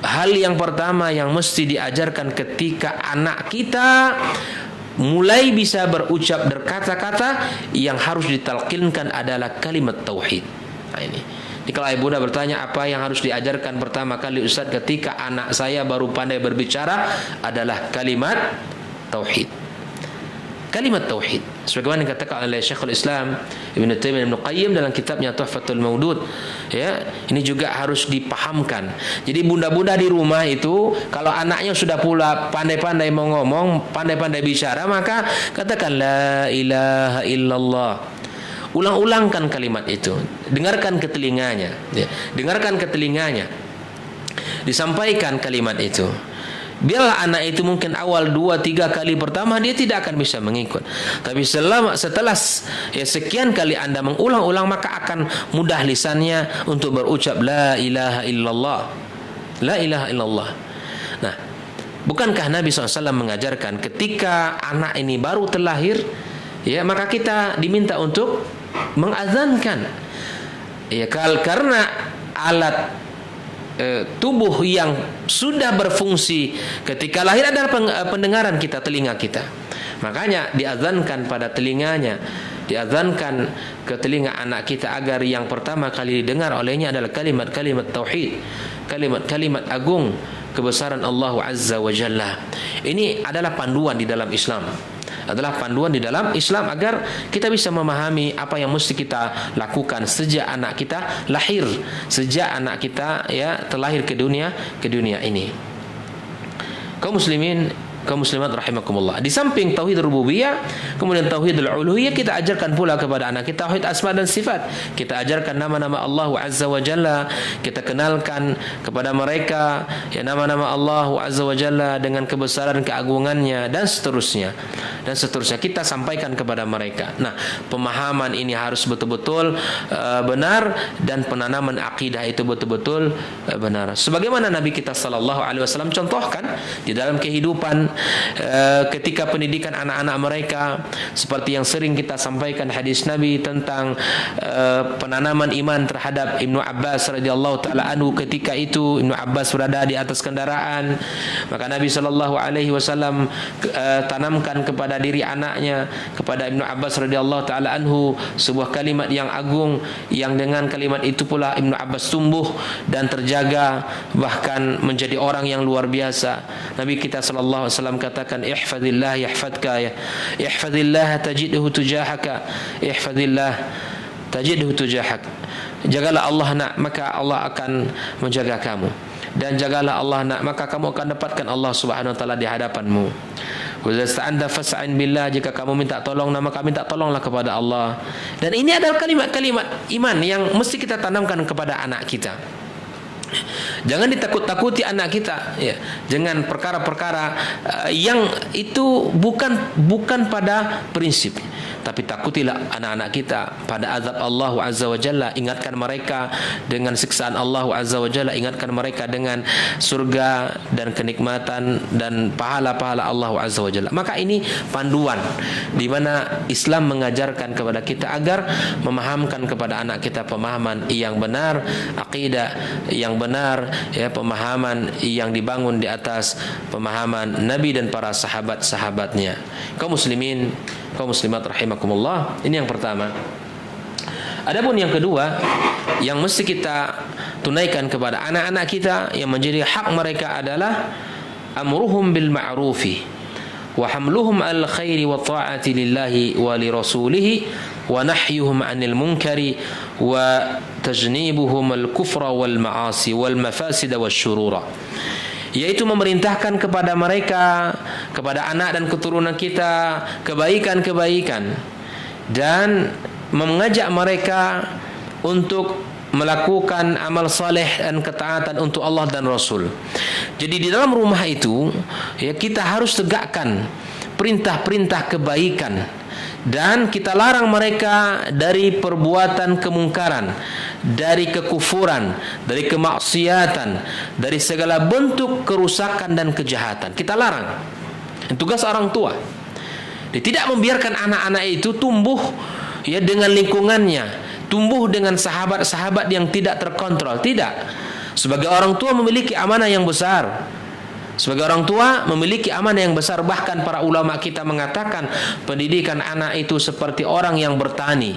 hal yang pertama yang mesti diajarkan ketika anak kita mulai bisa berucap berkata-kata, yang harus ditalqinkan adalah kalimat tauhid. Nah ini. Jadi kalau ibu bunda bertanya apa yang harus diajarkan pertama kali Ustaz ketika anak saya baru pandai berbicara, adalah kalimat tauhid. Kalimat tauhid. Sebagaimana dikatakan oleh Syekhul Islam Ibnu Taimiyah Ibnu Qayyim dalam kitabnya Tuhfatul Maudud, ya, ini juga harus dipahamkan. Jadi bunda-bunda di rumah itu kalau anaknya sudah pula pandai-pandai mau ngomong, pandai-pandai bicara, maka katakan la ilaha illallah. Ulang-ulangkan kalimat itu, dengarkan ke telinganya, ya. Dengarkan ke telinganya, disampaikan kalimat itu. Biarlah anak itu mungkin awal 2-3 kali pertama dia tidak akan bisa mengikut, tapi setelah sekian kali Anda mengulang-ulang, maka akan mudah lisannya untuk berucap la ilaha illallah, la ilaha illallah. Nah, bukankah Nabi SAW mengajarkan ketika anak ini baru terlahir, ya, maka kita diminta untuk mengazankan, ya, karena alat tubuh yang sudah berfungsi ketika lahir adalah pendengaran kita, telinga kita. Makanya diazankan pada telinganya, diazankan ke telinga anak kita agar yang pertama kali didengar olehnya adalah kalimat-kalimat tauhid, kalimat-kalimat agung kebesaran Allah Azza wa Jalla. Ini adalah panduan di dalam Islam, agar kita bisa memahami apa yang mesti kita lakukan sejak anak kita lahir, sejak anak kita, ya, terlahir ke dunia ini. Kaum muslimin, kaum muslimat rahimakumullah. Di samping tauhid rububiyah, kemudian tauhid uluhiyah, kita ajarkan pula kepada anak kita tauhid asma dan sifat. Kita ajarkan nama-nama Allah Azza wa Jalla, kita kenalkan kepada mereka, ya, nama-nama Allah Azza wa Jalla dengan kebesaran keagungannya dan seterusnya. Kita sampaikan kepada mereka. Nah, pemahaman ini harus betul-betul benar, dan penanaman akidah itu betul-betul benar. Sebagaimana Nabi kita sallallahu alaihi wasallam contohkan di dalam kehidupan ketika pendidikan anak-anak mereka, seperti yang sering kita sampaikan hadis Nabi tentang penanaman iman terhadap Ibnu Abbas radhiyallahu taala anhu. Ketika itu Ibnu Abbas berada di atas kendaraan, maka Nabi sallallahu alaihi wasallam tanamkan kepada diri anaknya, kepada Ibnu Abbas radhiyallahu taala anhu, sebuah kalimat yang agung, yang dengan kalimat itu pula Ibnu Abbas tumbuh dan terjaga, bahkan menjadi orang yang luar biasa. Nabi kita sallallahu alaihi wasallam katakan, ihfazillah yahfadka, ya, ihfazillah tajidhu tujahaka, ihfazillah tajidhu tujahak. Jagalah Allah nak, maka Allah akan menjaga kamu, dan jagalah Allah nak, maka kamu akan dapatkan Allah Subhanahu wa taala di hadapanmu. Wa zasta'anta fas'in billah, jika kamu minta tolong, maka minta tolonglah kepada Allah. Dan ini adalah kalimat-kalimat iman yang mesti kita tanamkan kepada anak kita. Jangan ditakut-takuti anak kita, ya, dengan perkara-perkara yang itu bukan pada prinsip. Tapi takutilah anak-anak kita pada azab Allah Azza wa Jalla. Ingatkan mereka dengan siksaan Allah Azza wa Jalla. Ingatkan mereka dengan surga dan kenikmatan dan pahala-pahala Allah Azza wa Jalla. Maka ini panduan di mana Islam mengajarkan kepada kita agar memahamkan kepada anak kita pemahaman yang benar, akidah yang benar, ya, pemahaman yang dibangun di atas pemahaman Nabi dan para sahabat-sahabatnya. Kaum muslimin, kaum muslimat rahimakumullah, ini yang pertama. Adapun yang kedua yang mesti kita tunaikan kepada anak-anak kita yang menjadi hak mereka adalah amruhum bil ma'rufi wa hamluhum al khairi wa ta'ati lillahi wa li rasulihi wa nahyuhum 'anil munkari wa tajnibuhum al kufra wal ma'asi wal mafasid wasyurura. Yaitu memerintahkan kepada mereka, kepada anak dan keturunan kita, kebaikan-kebaikan, dan mengajak mereka untuk melakukan amal saleh dan ketaatan untuk Allah dan Rasul. Jadi di dalam rumah itu, ya, kita harus tegakkan perintah-perintah kebaikan, dan kita larang mereka dari perbuatan kemungkaran, dari kekufuran, dari kemaksiatan, dari segala bentuk kerusakan dan kejahatan. Kita larang. Tugas orang tua. Dia tidak membiarkan anak-anak itu tumbuh, ya, dengan lingkungannya, tumbuh dengan sahabat-sahabat yang tidak terkontrol. Tidak. Sebagai orang tua memiliki amanah yang besar. Sebagai orang tua memiliki amanah yang besar. Bahkan para ulama kita mengatakan pendidikan anak itu seperti orang yang bertani.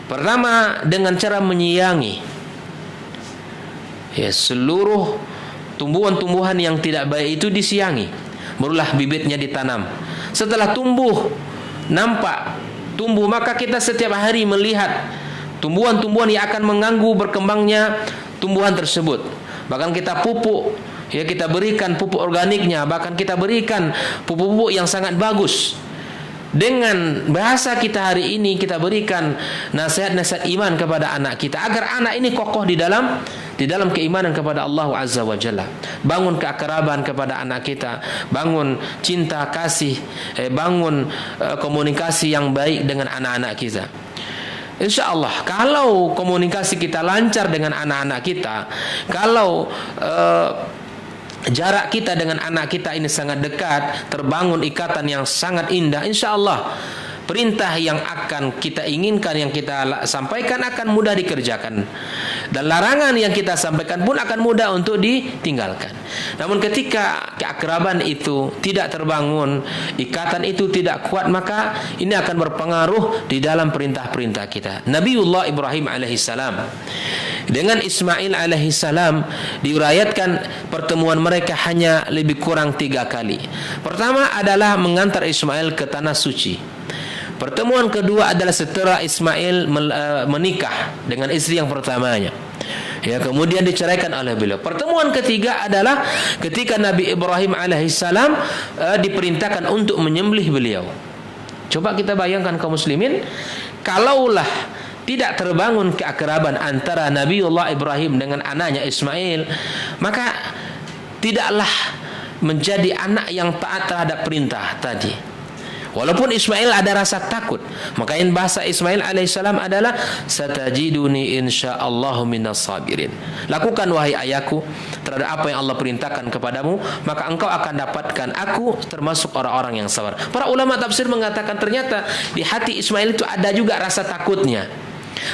Pertama dengan cara menyiangi seluruh tumbuhan-tumbuhan yang tidak baik itu disiangi, barulah bibitnya ditanam. Setelah tumbuh, nampak tumbuh, maka kita setiap hari melihat tumbuhan-tumbuhan yang akan mengganggu berkembangnya tumbuhan tersebut. Bahkan kita pupuk, kita berikan pupuk organiknya, bahkan kita berikan pupuk-pupuk yang sangat bagus. Dengan bahasa kita hari ini kita berikan nasihat-nasihat iman kepada anak kita agar anak ini kokoh di dalam keimanan kepada Allah Azza wa Jalla. Bangun keakraban kepada anak kita, bangun cinta kasih, bangun komunikasi yang baik dengan anak-anak kita. Insya Allah kalau komunikasi kita lancar dengan anak-anak kita, kalau jarak kita dengan anak kita ini sangat dekat, terbangun ikatan yang sangat indah, insya Allah perintah yang akan kita inginkan, yang kita sampaikan akan mudah dikerjakan, dan larangan yang kita sampaikan pun akan mudah untuk ditinggalkan. Namun ketika keakraban itu tidak terbangun, ikatan itu tidak kuat, maka ini akan berpengaruh di dalam perintah-perintah kita. Nabiullah Ibrahim alaihissalam dengan Ismail alaihissalam diurayatkan pertemuan mereka hanya lebih kurang 3 kali. Pertama adalah mengantar Ismail ke tanah suci. Pertemuan kedua adalah setelah Ismail menikah dengan istri yang pertamanya, kemudian diceraikan oleh beliau. Pertemuan ketiga adalah ketika Nabi Ibrahim alaihissalam diperintahkan untuk menyembelih beliau. Coba kita bayangkan kaum muslimin, kalaulah tidak terbangun keakraban antara Nabiullah Ibrahim dengan anaknya Ismail, maka tidaklah menjadi anak yang taat terhadap perintah tadi. Walaupun Ismail ada rasa takut, makanya bahasa Ismail alaihissalam adalah satajiduni insyaallahu minas sabirin. Lakukan wahai ayahku terhadap apa yang Allah perintahkan kepadamu, maka engkau akan dapatkan aku termasuk orang-orang yang sabar. Para ulama tafsir mengatakan ternyata di hati Ismail itu ada juga rasa takutnya.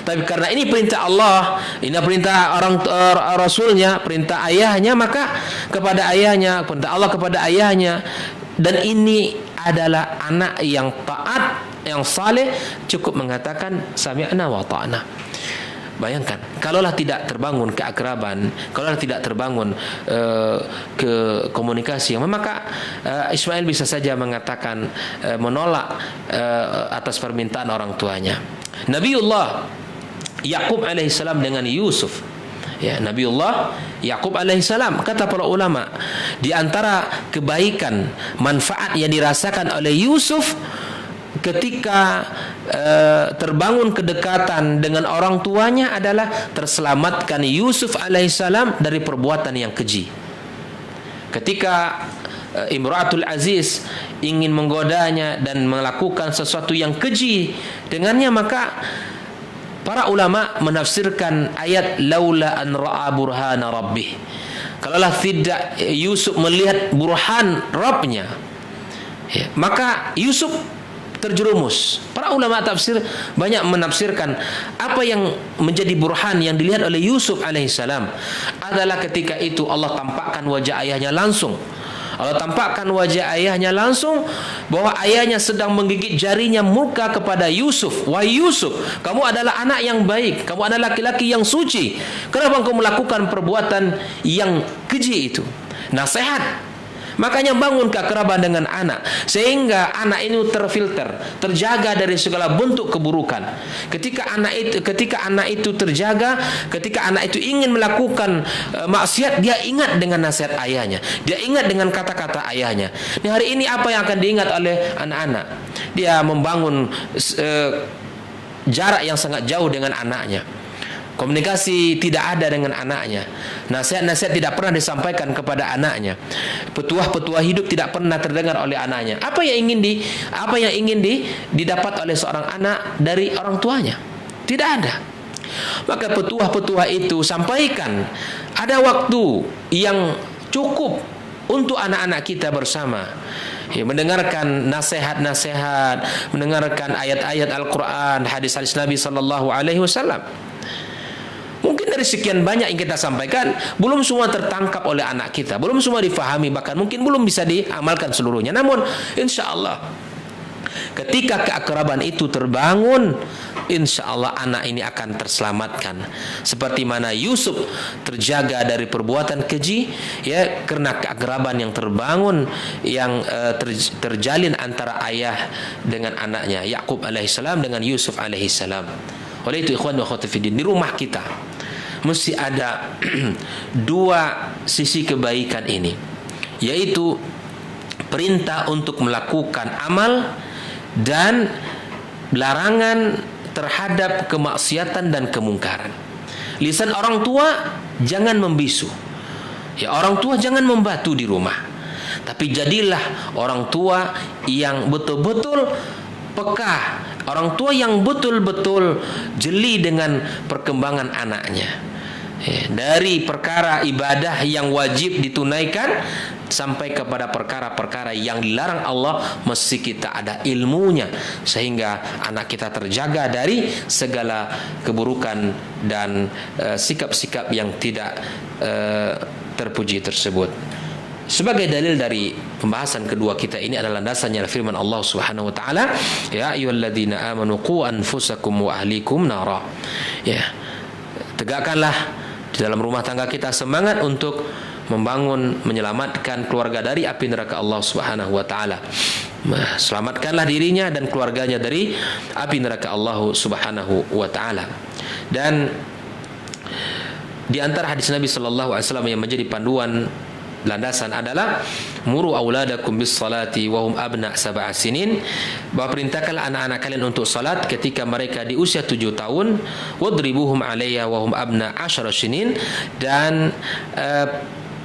Tapi karena ini perintah Allah, ini perintah Rasulnya, perintah ayahnya, maka kepada ayahnya, perintah Allah kepada ayahnya, dan ini adalah anak yang taat, yang saleh, cukup mengatakan sami'na wa ta'na. Bayangkan, kalaulah tidak terbangun keakraban, kalaulah tidak terbangun ke komunikasi, maka Ismail bisa saja mengatakan menolak atas permintaan orang tuanya. Nabiullah Yaqub alaihissalam dengan Yusuf, Nabiullah Yaqub alaihissalam, kata para ulama, di antara kebaikan manfaat yang dirasakan oleh Yusuf ketika terbangun kedekatan dengan orang tuanya adalah terselamatkan Yusuf alaihissalam dari perbuatan yang keji. Ketika Imratul Aziz ingin menggodanya dan melakukan sesuatu yang keji dengannya, maka para ulama menafsirkan ayat laula an ra'a burhana rabbih. Kalaulah tidak Yusuf melihat burhan Rabbnya, maka Yusuf terjerumus. Para ulama tafsir banyak menafsirkan apa yang menjadi burhan yang dilihat oleh Yusuf alaihissalam adalah ketika itu Allah tampakkan wajah ayahnya langsung. Allah tampakkan wajah ayahnya langsung, bahwa ayahnya sedang menggigit jarinya murka kepada Yusuf. Wahai Yusuf, kamu adalah anak yang baik, kamu adalah laki-laki yang suci, kenapa engkau melakukan perbuatan yang keji itu? Nasihat. Makanya bangun keakraban dengan anak, sehingga anak ini terfilter, terjaga dari segala bentuk keburukan. Ketika anak itu terjaga, ketika anak itu ingin melakukan maksiat, dia ingat dengan nasihat ayahnya, dia ingat dengan kata-kata ayahnya. Nah, hari ini apa yang akan diingat oleh anak-anak? Dia membangun jarak yang sangat jauh dengan anaknya. Komunikasi tidak ada dengan anaknya. Nasihat-nasihat tidak pernah disampaikan kepada anaknya. Petuah-petuah hidup tidak pernah terdengar oleh anaknya. Apa yang ingin didapat oleh seorang anak dari orang tuanya? Tidak ada. Maka petuah-petuah itu sampaikan, ada waktu yang cukup untuk anak-anak kita bersama, mendengarkan nasihat-nasihat, mendengarkan ayat-ayat Al-Quran, hadis-hadis Nabi sallallahu alaihi wasallam. Mungkin dari sekian banyak yang kita sampaikan, belum semua tertangkap oleh anak kita, belum semua difahami, bahkan mungkin belum bisa diamalkan seluruhnya. Namun insya Allah ketika keakraban itu terbangun, insya Allah anak ini akan terselamatkan. Seperti mana Yusuf terjaga dari perbuatan keji, ya, karena keakraban yang terbangun, yang terjalin antara ayah dengan anaknya, Yakub alaihissalam dengan Yusuf alaihissalam. Oleh itu ikhwan wa akhwat fiddin, di rumah kita mesti ada dua sisi kebaikan ini, yaitu perintah untuk melakukan amal dan larangan terhadap kemaksiatan dan kemungkaran. Lisan orang tua jangan membisu, ya, orang tua jangan membatu di rumah, tapi jadilah orang tua yang betul-betul peka, orang tua yang betul-betul jeli dengan perkembangan anaknya, ya, dari perkara ibadah yang wajib ditunaikan sampai kepada perkara-perkara yang dilarang Allah, mesti kita ada ilmunya sehingga anak kita terjaga dari segala keburukan dan sikap-sikap yang tidak terpuji tersebut. Sebagai dalil dari pembahasan kedua kita ini adalah landasannya firman Allah Subhanahu wa taala, ya ayyuhalladzina amanu qu anfusakum wa ahlikum nara. Ya, tegakkanlah di dalam rumah tangga kita semangat untuk membangun, menyelamatkan keluarga dari api neraka Allah Subhanahu wa taala. Selamatkanlah dirinya dan keluarganya dari api neraka Allah Subhanahu wa taala. Dan di antara hadis Nabi sallallahu alaihi wasallam yang menjadi panduan landasan adalah muru auladakum bis salati wa hum abna sab'a sinin, bahwa perintahkanlah anak-anak kalian untuk salat ketika mereka di usia 7 tahun, wadribuhum 'alayya wa hum abna 10 sinin, dan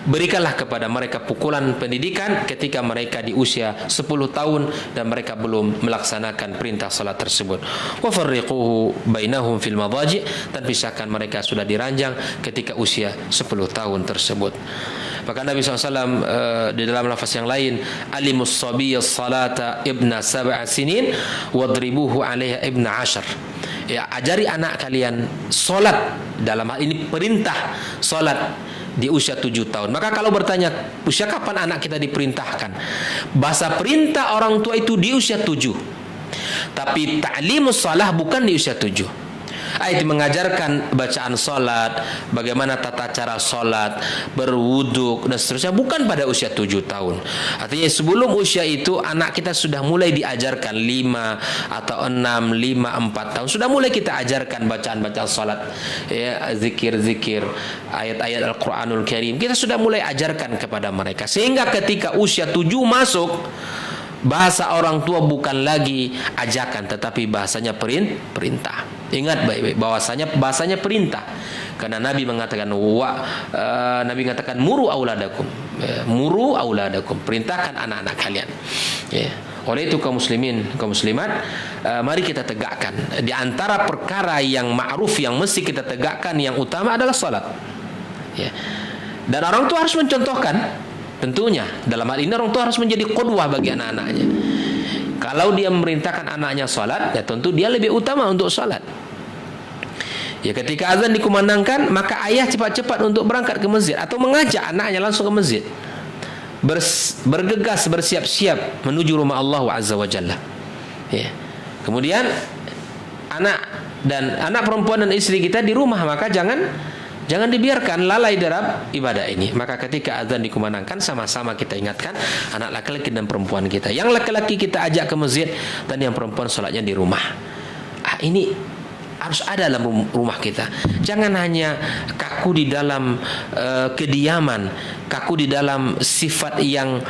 berikanlah kepada mereka pukulan pendidikan ketika mereka di usia 10 tahun dan mereka belum melaksanakan perintah salat tersebut. Wa farriquhu bainahum fil madaji', dan pisahkan mereka sudah diranjang ketika usia 10 tahun tersebut. Maka Nabi SAW di dalam lafaz yang lain, alimus sabiyya salata ibna sab'a sinin wadribuhu 'alaiha ibna 10. Ya, ajari anak kalian salat, dalam hal ini perintah salat di usia 7 tahun. Maka kalau bertanya usia kapan anak kita diperintahkan, bahasa perintah orang tua itu di usia 7. Tapi ta'limus shalah bukan di usia 7. Itu mengajarkan bacaan salat, bagaimana tata cara salat, berwudu dan seterusnya, bukan pada usia 7 tahun. Artinya sebelum usia itu anak kita sudah mulai diajarkan 5 atau 6, 5, 4 tahun sudah mulai kita ajarkan bacaan-bacaan salat, ya, zikir-zikir, ayat-ayat Al-Qur'anul Karim. Kita sudah mulai ajarkan kepada mereka sehingga ketika usia 7 masuk, bahasa orang tua bukan lagi ajakan tetapi bahasanya perintah. Ingat baik-baik bahasanya perintah. Karena Nabi mengatakan Nabi mengatakan muru auladakum. Muru auladakum, perintahkan anak-anak kalian. Ya. Oleh itu kaum muslimin, kaum muslimat, mari kita tegakkan di antara perkara yang ma'ruf yang mesti kita tegakkan, yang utama adalah salat. Ya. Dan orang tua harus mencontohkan. Tentunya dalam hal ini orang tua harus menjadi qudwah bagi anak-anaknya. Kalau dia memerintahkan anaknya salat, ya tentu dia lebih utama untuk salat. Ya, ketika azan dikumandangkan, maka ayah cepat-cepat untuk berangkat ke masjid atau mengajak anaknya langsung ke masjid. Bergegas, bersiap-siap menuju rumah Allah Azza wa Jalla. Ya. Kemudian anak perempuan dan istri kita di rumah, maka jangan dibiarkan lalai dalam ibadah ini. Maka ketika azan dikumandangkan, sama-sama kita ingatkan anak laki-laki dan perempuan kita. Yang laki-laki kita ajak ke masjid, dan yang perempuan sholatnya di rumah. Ini harus ada dalam rumah kita. Jangan hanya kaku di dalam kediaman, kaku di dalam sifat yang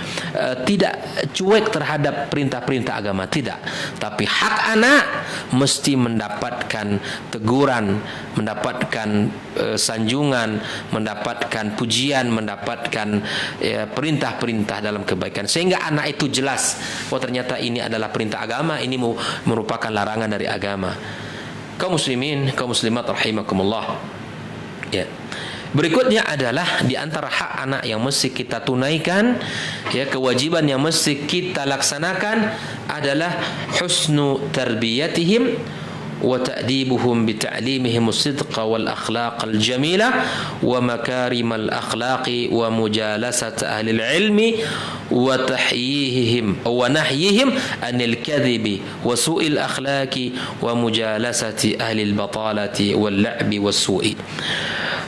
tidak cuek terhadap perintah-perintah agama, tidak. Tapi hak anak mesti mendapatkan teguran, mendapatkan sanjungan, mendapatkan pujian, mendapatkan perintah-perintah dalam kebaikan, sehingga anak itu jelas, oh ternyata ini adalah perintah agama, ini merupakan larangan dari agama. Kaum muslimin, kaum muslimat rahimakumullah. Ya. Berikutnya adalah di antara hak anak yang mesti kita tunaikan, ya, kewajiban yang mesti kita laksanakan adalah husnu tarbiyatihim wa ta'dibuhum bi ta'limihim as-sidqa wal akhlaq al-jamilah wa makarim al-akhlaqi wa mujalasat ahli al-ilmi wa tahyihim wa nahyihim anil kadhibi wa su'il akhlaqi wa mujalasati ahli al-batalati wal la'bi was su'i,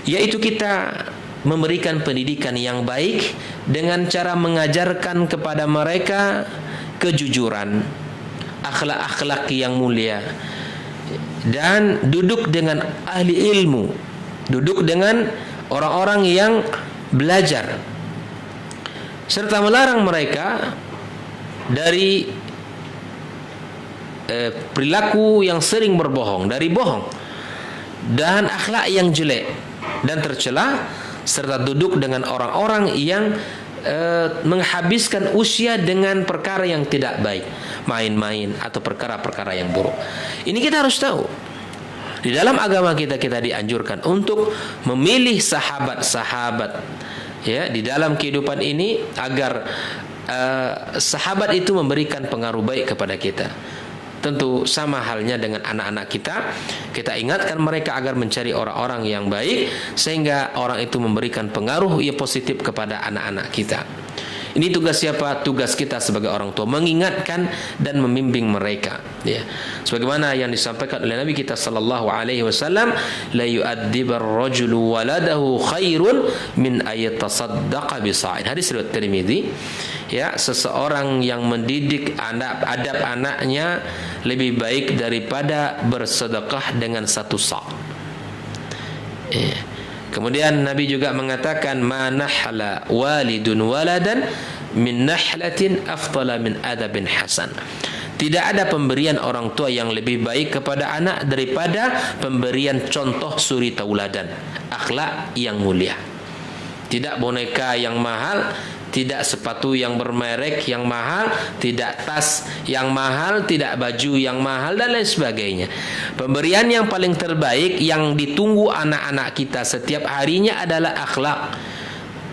yaitu kita memberikan pendidikan yang baik dengan cara mengajarkan kepada mereka kejujuran, akhlak-akhlak yang mulia, dan duduk dengan ahli ilmu, duduk dengan orang-orang yang belajar, serta melarang mereka dari perilaku yang sering berbohong, dari bohong dan akhlak yang jelek dan tercela, serta duduk dengan orang-orang yang menghabiskan usia dengan perkara yang tidak baik, main-main atau perkara-perkara yang buruk. Ini kita harus tahu. Di dalam agama kita dianjurkan untuk memilih sahabat-sahabat, ya, di dalam kehidupan ini agar sahabat itu memberikan pengaruh baik kepada kita. Tentu sama halnya dengan anak-anak kita ingatkan mereka agar mencari orang-orang yang baik, sehingga orang itu memberikan pengaruh yang positif kepada anak-anak kita. Ini tugas siapa? Tugas kita sebagai orang tua, mengingatkan dan membimbing mereka, ya. Sebagaimana yang disampaikan oleh Nabi kita sallallahu alaihi wasallam, la yu'addibar rajulu waladahu khairun min ayatasaddaqa bisa'in. Hadis riwayat Tirmidzi. Ya, seseorang yang mendidik adab anaknya lebih baik daripada bersedekah dengan satu sa'. Kemudian Nabi juga mengatakan, ma nahla walidun waladan min nahlatin afdala min adabin hasan. Tidak ada pemberian orang tua yang lebih baik kepada anak daripada pemberian contoh suri tauladan, akhlak yang mulia. Tidak boneka yang mahal, tidak sepatu yang bermerek yang mahal, tidak tas yang mahal, tidak baju yang mahal, dan lain sebagainya. Pemberian yang paling terbaik yang ditunggu anak-anak kita setiap harinya adalah akhlak,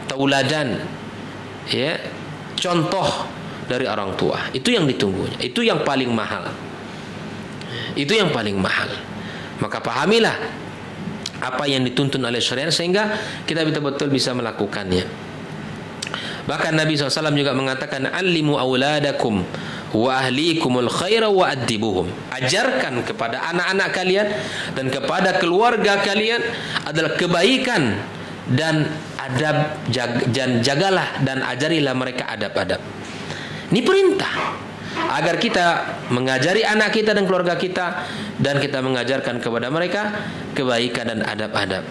tauladan, ya, contoh dari orang tua. Itu yang ditunggunya, itu yang paling mahal. Itu yang paling mahal. Maka pahamilah apa yang dituntun oleh syariat sehingga kita betul-betul bisa melakukannya. Bahkan Nabi SAW juga mengatakan, alimu awladakum wa ahlikumul khaira wa addibuhum. Ajarkan kepada anak-anak kalian dan kepada keluarga kalian adalah kebaikan dan adab, jagalah dan ajarilah mereka adab-adab. Ini perintah agar kita mengajari anak kita dan keluarga kita, dan kita mengajarkan kepada mereka kebaikan dan adab-adab.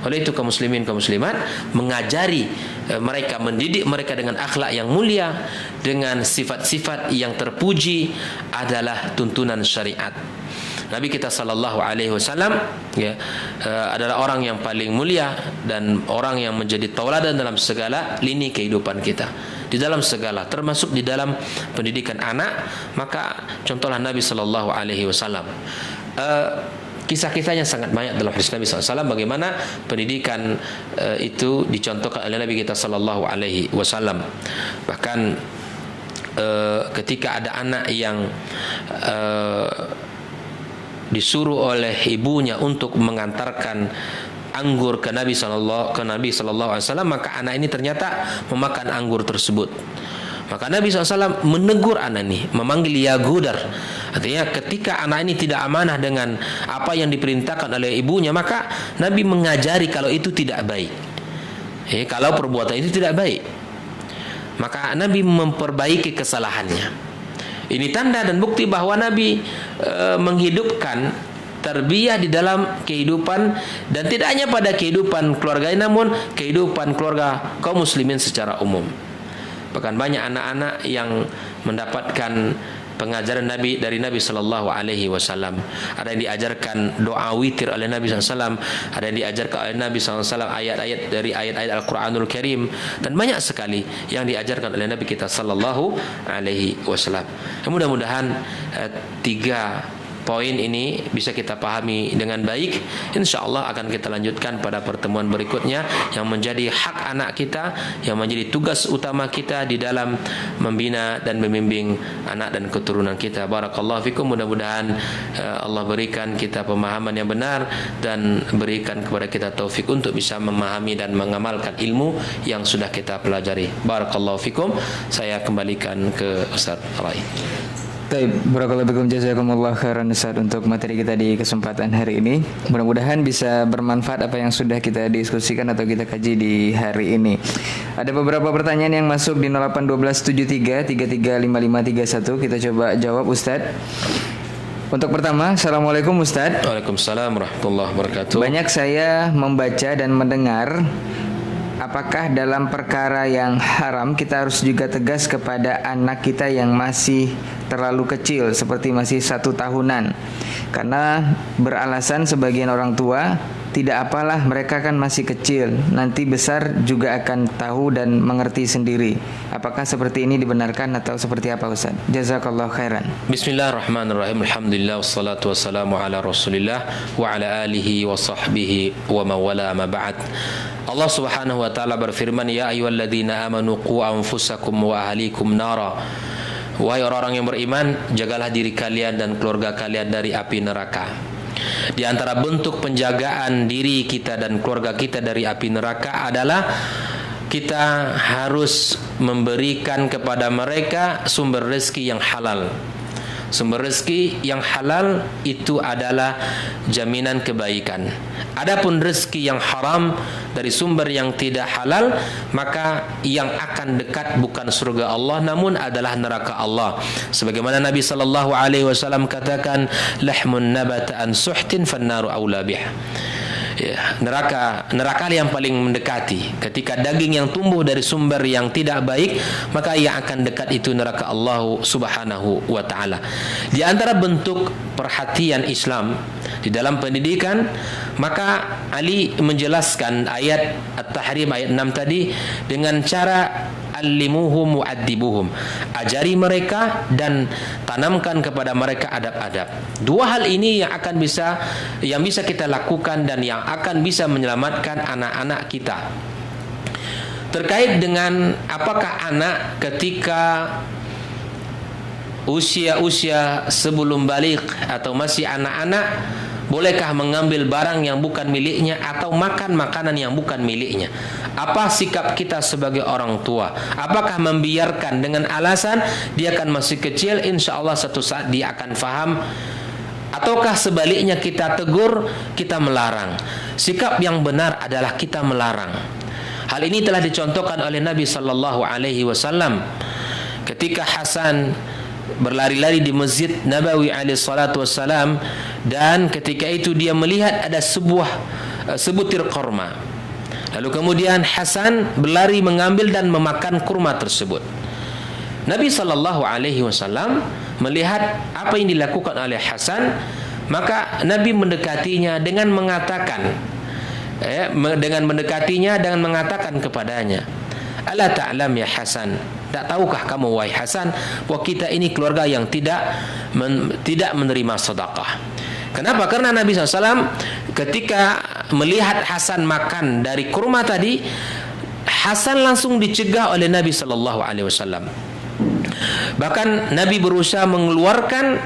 Oleh itu kaum muslimin, kaum muslimat, mengajari mereka, mendidik mereka dengan akhlak yang mulia, dengan sifat-sifat yang terpuji adalah tuntunan syariat. Nabi kita sallallahu alaihi wasallam, ya, adalah orang yang paling mulia dan orang yang menjadi tauladan dalam segala lini kehidupan kita. Di dalam segala, termasuk di dalam pendidikan anak, maka contohlah Nabi sallallahu alaihi wasallam. Kisah-kisahnya sangat banyak dalam hadis Nabi SAW bagaimana pendidikan itu dicontohkan oleh Nabi kita Sallallahu Alaihi Wasallam. Bahkan ketika ada anak yang disuruh oleh ibunya untuk mengantarkan anggur ke Nabi Sallallahu Alaihi Wasallam, maka anak ini ternyata memakan anggur tersebut. Maka Nabi SAW menegur anak ini, memanggil ya Gudar. Artinya ketika anak ini tidak amanah dengan apa yang diperintahkan oleh ibunya, maka Nabi mengajari kalau itu tidak baik. Kalau perbuatan itu tidak baik, maka Nabi memperbaiki kesalahannya. Ini tanda dan bukti bahwa Nabi menghidupkan tarbiyah di dalam kehidupan, dan tidak hanya pada kehidupan keluarga, namun kehidupan keluarga kaum muslimin secara umum. Bahkan banyak anak-anak yang mendapatkan pengajaran Nabi dari Nabi Sallallahu Alaihi Wasallam. Ada yang diajarkan doa witir oleh Nabi SAW, ada yang diajarkan oleh Nabi SAW ayat-ayat dari ayat-ayat Al-Quranul Karim, dan banyak sekali yang diajarkan oleh Nabi kita Sallallahu Alaihi Wasallam. Mudah-mudahan tiga poin ini bisa kita pahami dengan baik, insya Allah akan kita lanjutkan pada pertemuan berikutnya, yang menjadi hak anak kita, yang menjadi tugas utama kita di dalam membina dan membimbing anak dan keturunan kita. Barakallahu fikum. Mudah-mudahan Allah berikan kita pemahaman yang benar dan berikan kepada kita taufik untuk bisa memahami dan mengamalkan ilmu yang sudah kita pelajari. Barakallahu fikum. Saya kembalikan ke Ustaz Rai. Baik, barakallahu fikum, jazakumullah khairan Ustaz untuk materi kita di kesempatan hari ini. Mudah-mudahan bisa bermanfaat apa yang sudah kita diskusikan atau kita kaji di hari ini. Ada beberapa pertanyaan yang masuk di 081273335531. Kita coba jawab Ustaz. Untuk pertama, Assalamualaikum Ustaz. Waalaikumsalam warahmatullahi wabarakatuh. Banyak saya membaca dan mendengar, apakah dalam perkara yang haram kita harus juga tegas kepada anak kita yang masih terlalu kecil, seperti masih 1 tahunan? Karena beralasan sebagian orang tua, tidak apalah, mereka kan masih kecil, nanti besar juga akan tahu dan mengerti sendiri. Apakah seperti ini dibenarkan atau seperti apa Ustaz? Jazakallahu khairan. Bismillahirrahmanirrahim. Alhamdulillah wassalatu wassalamu ala Rasulillah wa ala alihi wa sahbihi wa mawala ma ba'd. Allah Subhanahu wa taala berfirman, ya ayyuhalladzina amanu qu anfusakum wa ahlikum nara. Wahai orang-orang yang beriman, jagalah diri kalian dan keluarga kalian dari api neraka. Di antara bentuk penjagaan diri kita dan keluarga kita dari api neraka adalah kita harus memberikan kepada mereka sumber rezeki yang halal. Sumber rezeki yang halal itu adalah jaminan kebaikan. Adapun rezeki yang haram dari sumber yang tidak halal, maka yang akan dekat bukan surga Allah namun adalah neraka Allah. Sebagaimana Nabi sallallahu alaihi wasallam katakan, lahmun nabata an suhtin fannaru aula bih. Ya, neraka yang paling mendekati. Ketika daging yang tumbuh dari sumber yang tidak baik, maka yang akan dekat itu neraka Allah Subhanahu wa taala. Di antara bentuk perhatian Islam di dalam pendidikan, maka Ali menjelaskan ayat At-Tahrim ayat 6 tadi dengan cara allimuhum mu'addibuhum, ajari mereka dan tanamkan kepada mereka adab-adab. Dua hal ini yang bisa kita lakukan dan yang akan bisa menyelamatkan anak-anak kita. Terkait dengan apakah anak ketika usia sebelum balik atau masih anak-anak bolehkah mengambil barang yang bukan miliknya atau makan makanan yang bukan miliknya? Apa sikap kita sebagai orang tua? Apakah membiarkan dengan alasan dia kan masih kecil, insya Allah satu saat dia akan faham? Ataukah sebaliknya kita tegur, kita melarang? Sikap yang benar adalah kita melarang. Hal ini telah dicontohkan oleh Nabi sallallahu alaihi wasallam ketika Hasan berlari-lari di Masjid Nabawi alaihi salatu wassalam, dan ketika itu dia melihat ada sebutir kurma. Lalu kemudian Hasan berlari mengambil dan memakan kurma tersebut. Nabi sallallahu alaihi wasallam melihat apa yang dilakukan oleh Hasan, maka Nabi mendekatinya dengan mengatakan kepadanya, "Ala ta'lam ya Hasan, tak tahukah kamu wahai Hasan bahwa kita ini keluarga yang tidak menerima sedekah?" Kenapa? Karena Nabi SAW ketika melihat Hasan makan dari kurma tadi, Hasan langsung dicegah oleh Nabi SAW. Bahkan Nabi berusaha mengeluarkan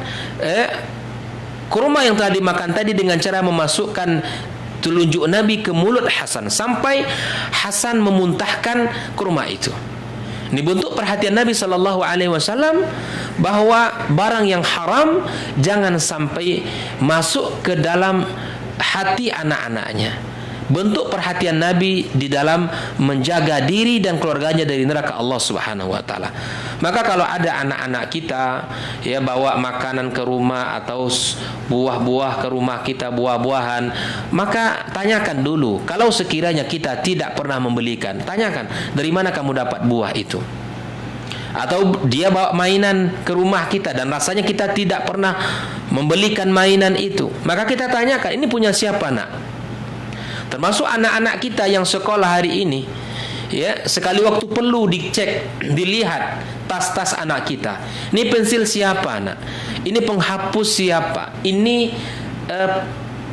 kurma yang telah dimakan tadi dengan cara memasukkan telunjuk Nabi ke mulut Hasan sampai Hasan memuntahkan kurma itu. Ini bentuk perhatian Nabi sallallahu alaihi wasallam bahwa barang yang haram jangan sampai masuk ke dalam hati anak-anaknya. Bentuk perhatian Nabi di dalam menjaga diri dan keluarganya dari neraka Allah Subhanahu wa taala. Maka kalau ada anak-anak kita ya bawa makanan ke rumah atau buah-buah ke rumah kita, buah-buahan, maka tanyakan dulu. Kalau sekiranya kita tidak pernah membelikan, tanyakan, dari mana kamu dapat buah itu? Atau dia bawa mainan ke rumah kita dan rasanya kita tidak pernah membelikan mainan itu, maka kita tanyakan, ini punya siapa nak? Termasuk anak-anak kita yang sekolah hari ini, Ya, sekali waktu perlu dicek, dilihat tas-tas anak kita. Ini pensil siapa, nak? Ini penghapus siapa? Ini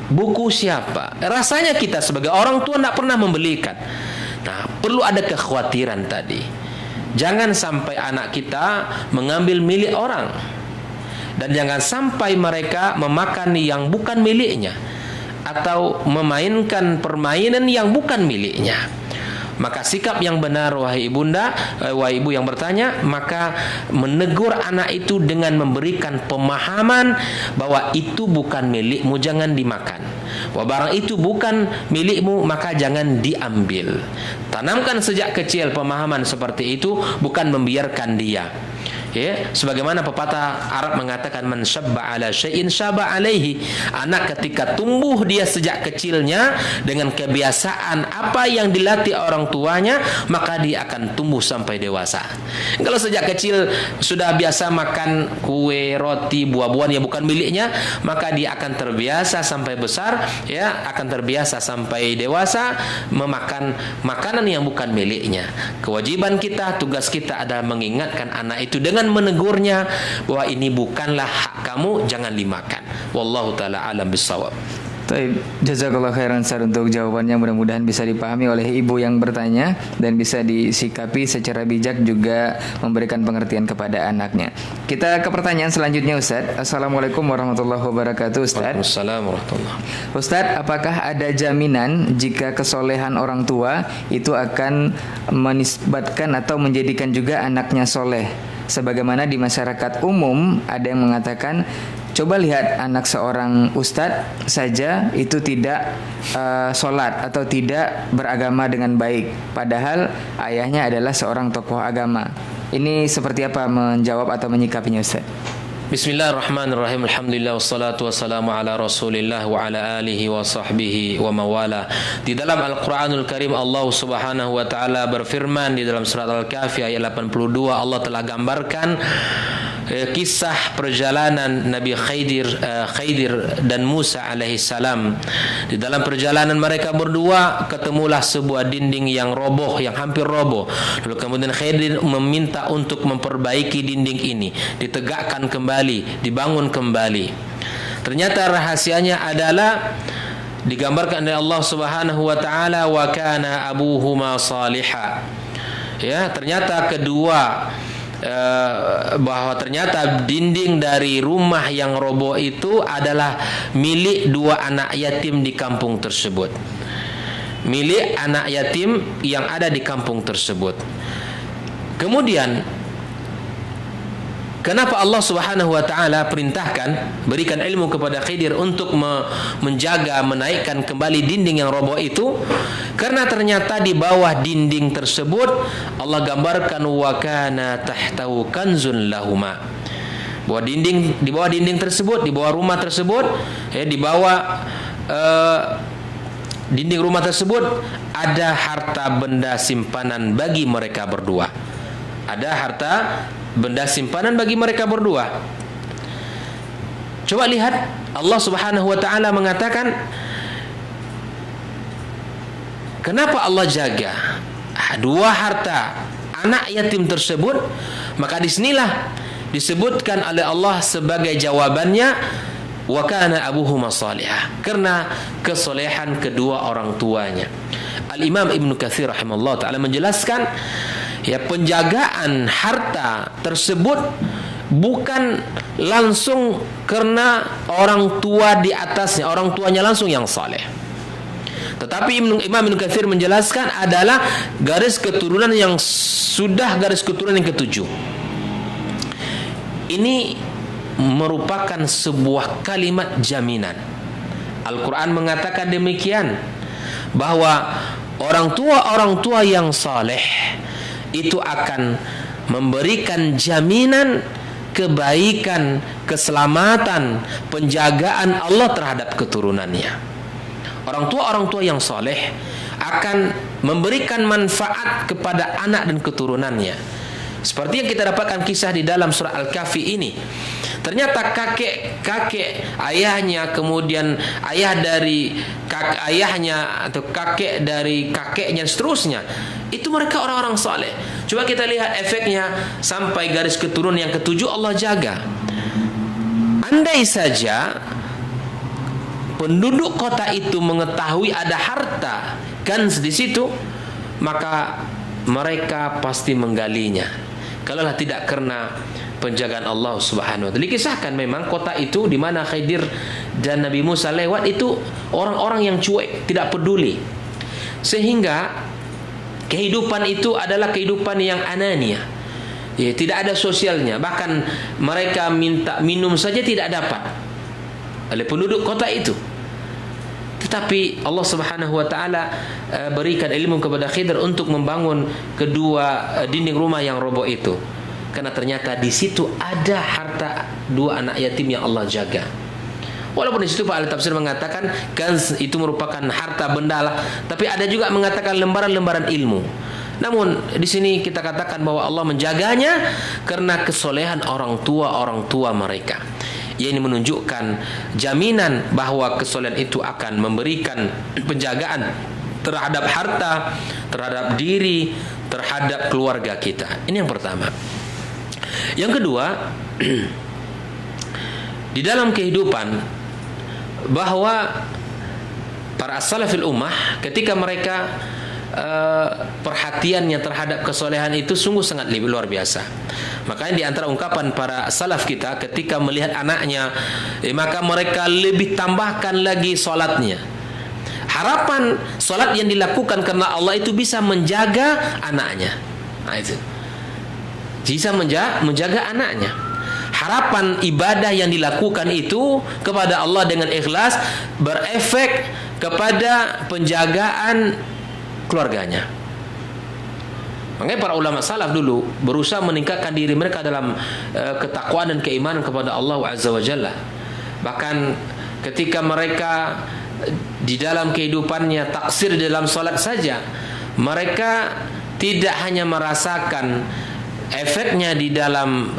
buku siapa? Rasanya kita sebagai orang tua tidak pernah membelikan. Nah, perlu ada kekhawatiran tadi. Jangan sampai anak kita mengambil milik orang, dan jangan sampai mereka memakan yang bukan miliknya atau memainkan permainan yang bukan miliknya. Maka sikap yang benar, wahai ibunda, wahai ibu yang bertanya, maka menegur anak itu dengan memberikan pemahaman bahwa itu bukan milikmu, jangan dimakan. Wah, barang itu bukan milikmu, maka jangan diambil. Tanamkan sejak kecil pemahaman seperti itu, bukan membiarkan dia. Ya, sebagaimana pepatah Arab mengatakan, man syabba ala syai'in syaba alaihi. Anak ketika tumbuh dia sejak kecilnya dengan kebiasaan apa yang dilatih orang tuanya, maka dia akan tumbuh sampai dewasa. Kalau sejak kecil sudah biasa makan kue, roti, buah-buahan yang bukan miliknya, maka dia akan terbiasa sampai besar, ya, akan terbiasa sampai dewasa memakan makanan yang bukan miliknya. Kewajiban kita, tugas kita adalah mengingatkan anak itu dengan menegurnya bahwa ini bukanlah hak kamu, jangan dimakan. Wallahu taala alam bisawab. Baik, jazakallah khairan Ustaz untuk jawabannya, mudah-mudahan bisa dipahami oleh ibu yang bertanya dan bisa disikapi secara bijak, juga memberikan pengertian kepada anaknya. Kita ke pertanyaan selanjutnya, Ustaz. Assalamualaikum warahmatullahi wabarakatuh, Ustaz. Waalaikumsalam warahmatullahi. Ustaz, apakah ada jaminan jika kesolehan orang tua itu akan menisbatkan atau menjadikan juga anaknya soleh? Sebagaimana di masyarakat umum ada yang mengatakan, coba lihat anak seorang ustadz saja itu tidak sholat atau tidak beragama dengan baik, padahal ayahnya adalah seorang tokoh agama. Ini seperti apa menjawab atau menyikapinya, Ustaz? Bismillahirrahmanirrahim. Alhamdulillah wassalatu wassalamu ala Rasulillah wa ala alihi wa sahbihi wa mawala. Di dalam Al-Qur'anul Karim Allah Subhanahu wa taala berfirman di dalam surat Al-Kahfi ayat 82, Allah telah gambarkan kisah perjalanan Nabi Khidir dan Musa alaihi salam. Di dalam perjalanan mereka berdua ketemulah sebuah dinding yang roboh, yang hampir roboh. Lalu kemudian Khidir meminta untuk memperbaiki dinding ini, ditegakkan kembali, dibangun kembali. Ternyata rahasianya adalah digambarkan oleh Allah Subhanahu wa taala, wa kana abuhuma salihah. Ya, ternyata kedua bahwa ternyata dinding dari rumah yang roboh itu adalah milik dua anak yatim di kampung tersebut. Milik anak yatim yang ada di kampung tersebut. Kemudian kenapa Allah Subhanahu wa taala perintahkan, berikan ilmu kepada Khidir untuk menjaga, menaikkan kembali dinding yang roboh itu? Karena ternyata di bawah dinding tersebut Allah gambarkan wa kana tahtahu kanzun lahuma. Bahwa di bawah dinding tersebut, di bawah rumah tersebut, di bawah dinding rumah tersebut ada harta benda simpanan bagi mereka berdua. Ada harta benda simpanan bagi mereka berdua. Coba lihat, Allah Subhanahu wa taala mengatakan, kenapa Allah jaga dua harta anak yatim tersebut? Maka disinilah disebutkan oleh Allah sebagai jawabannya, wa kana abuhuma salihah, karena kesolehan kedua orang tuanya. Al-Imam Ibnu Katsir rahimahullah taala menjelaskan, ya, penjagaan harta tersebut bukan langsung karena orang tua di atasnya, orang tuanya langsung yang saleh. Tetapi Imam Ibnu Katsir menjelaskan adalah garis keturunan yang sudah garis keturunan yang ketujuh. Ini merupakan sebuah kalimat jaminan. Al-Quran mengatakan demikian, bahwa orang tua yang saleh itu akan memberikan jaminan kebaikan, keselamatan, penjagaan Allah terhadap keturunannya. Orang tua yang saleh akan memberikan manfaat kepada anak dan keturunannya. Seperti yang kita dapatkan kisah di dalam surah Al-Kahfi ini. Ternyata kakek ayahnya, kemudian ayah dari ayahnya atau kakek dari kakeknya, seterusnya, itu mereka orang-orang saleh. Coba kita lihat efeknya sampai garis keturunan yang ketujuh Allah jaga. Andai saja penduduk kota itu mengetahui ada harta Kanz di situ, maka mereka pasti menggalinya. Kalaulah tidak karena penjagaan Allah Subhanahu wa taala. Dikisahkan memang kota itu di mana Khidir dan Nabi Musa lewat itu orang-orang yang cuek, tidak peduli. Sehingga kehidupan itu adalah kehidupan yang anania. Ya, tidak ada sosialnya. Bahkan mereka minta minum saja tidak dapat oleh penduduk kota itu. Tetapi Allah Subhanahu wa taala berikan ilmu kepada Khidir untuk membangun kedua dinding rumah yang roboh itu. Karena ternyata di situ ada harta dua anak yatim yang Allah jaga. Walaupun di situ Pak ahli tafsir mengatakan kanz itu merupakan harta benda lah, tapi ada juga mengatakan lembaran-lembaran ilmu. Namun di sini kita katakan bahwa Allah menjaganya karena kesolehan orang tua mereka. Ini menunjukkan jaminan bahwa kesolehan itu akan memberikan penjagaan terhadap harta, terhadap diri, terhadap keluarga kita. Ini yang pertama. Yang kedua, di dalam kehidupan bahwa para as-salafil ummah ketika mereka perhatiannya terhadap kesolehan itu sungguh sangat lebih luar biasa. Makanya di antara ungkapan para salaf kita ketika melihat anaknya, maka mereka lebih tambahkan lagi solatnya. Harapan solat yang dilakukan karena Allah itu bisa menjaga anaknya. Nah, itu bisa menjaga anaknya. Harapan ibadah yang dilakukan itu kepada Allah dengan ikhlas berefek kepada penjagaan keluarganya. Makanya para ulama salaf dulu berusaha meningkatkan diri mereka dalam ketakwaan dan keimanan kepada Allah Azza wa Jalla. Bahkan ketika mereka di dalam kehidupannya taksir dalam salat saja, mereka tidak hanya merasakan efeknya di dalam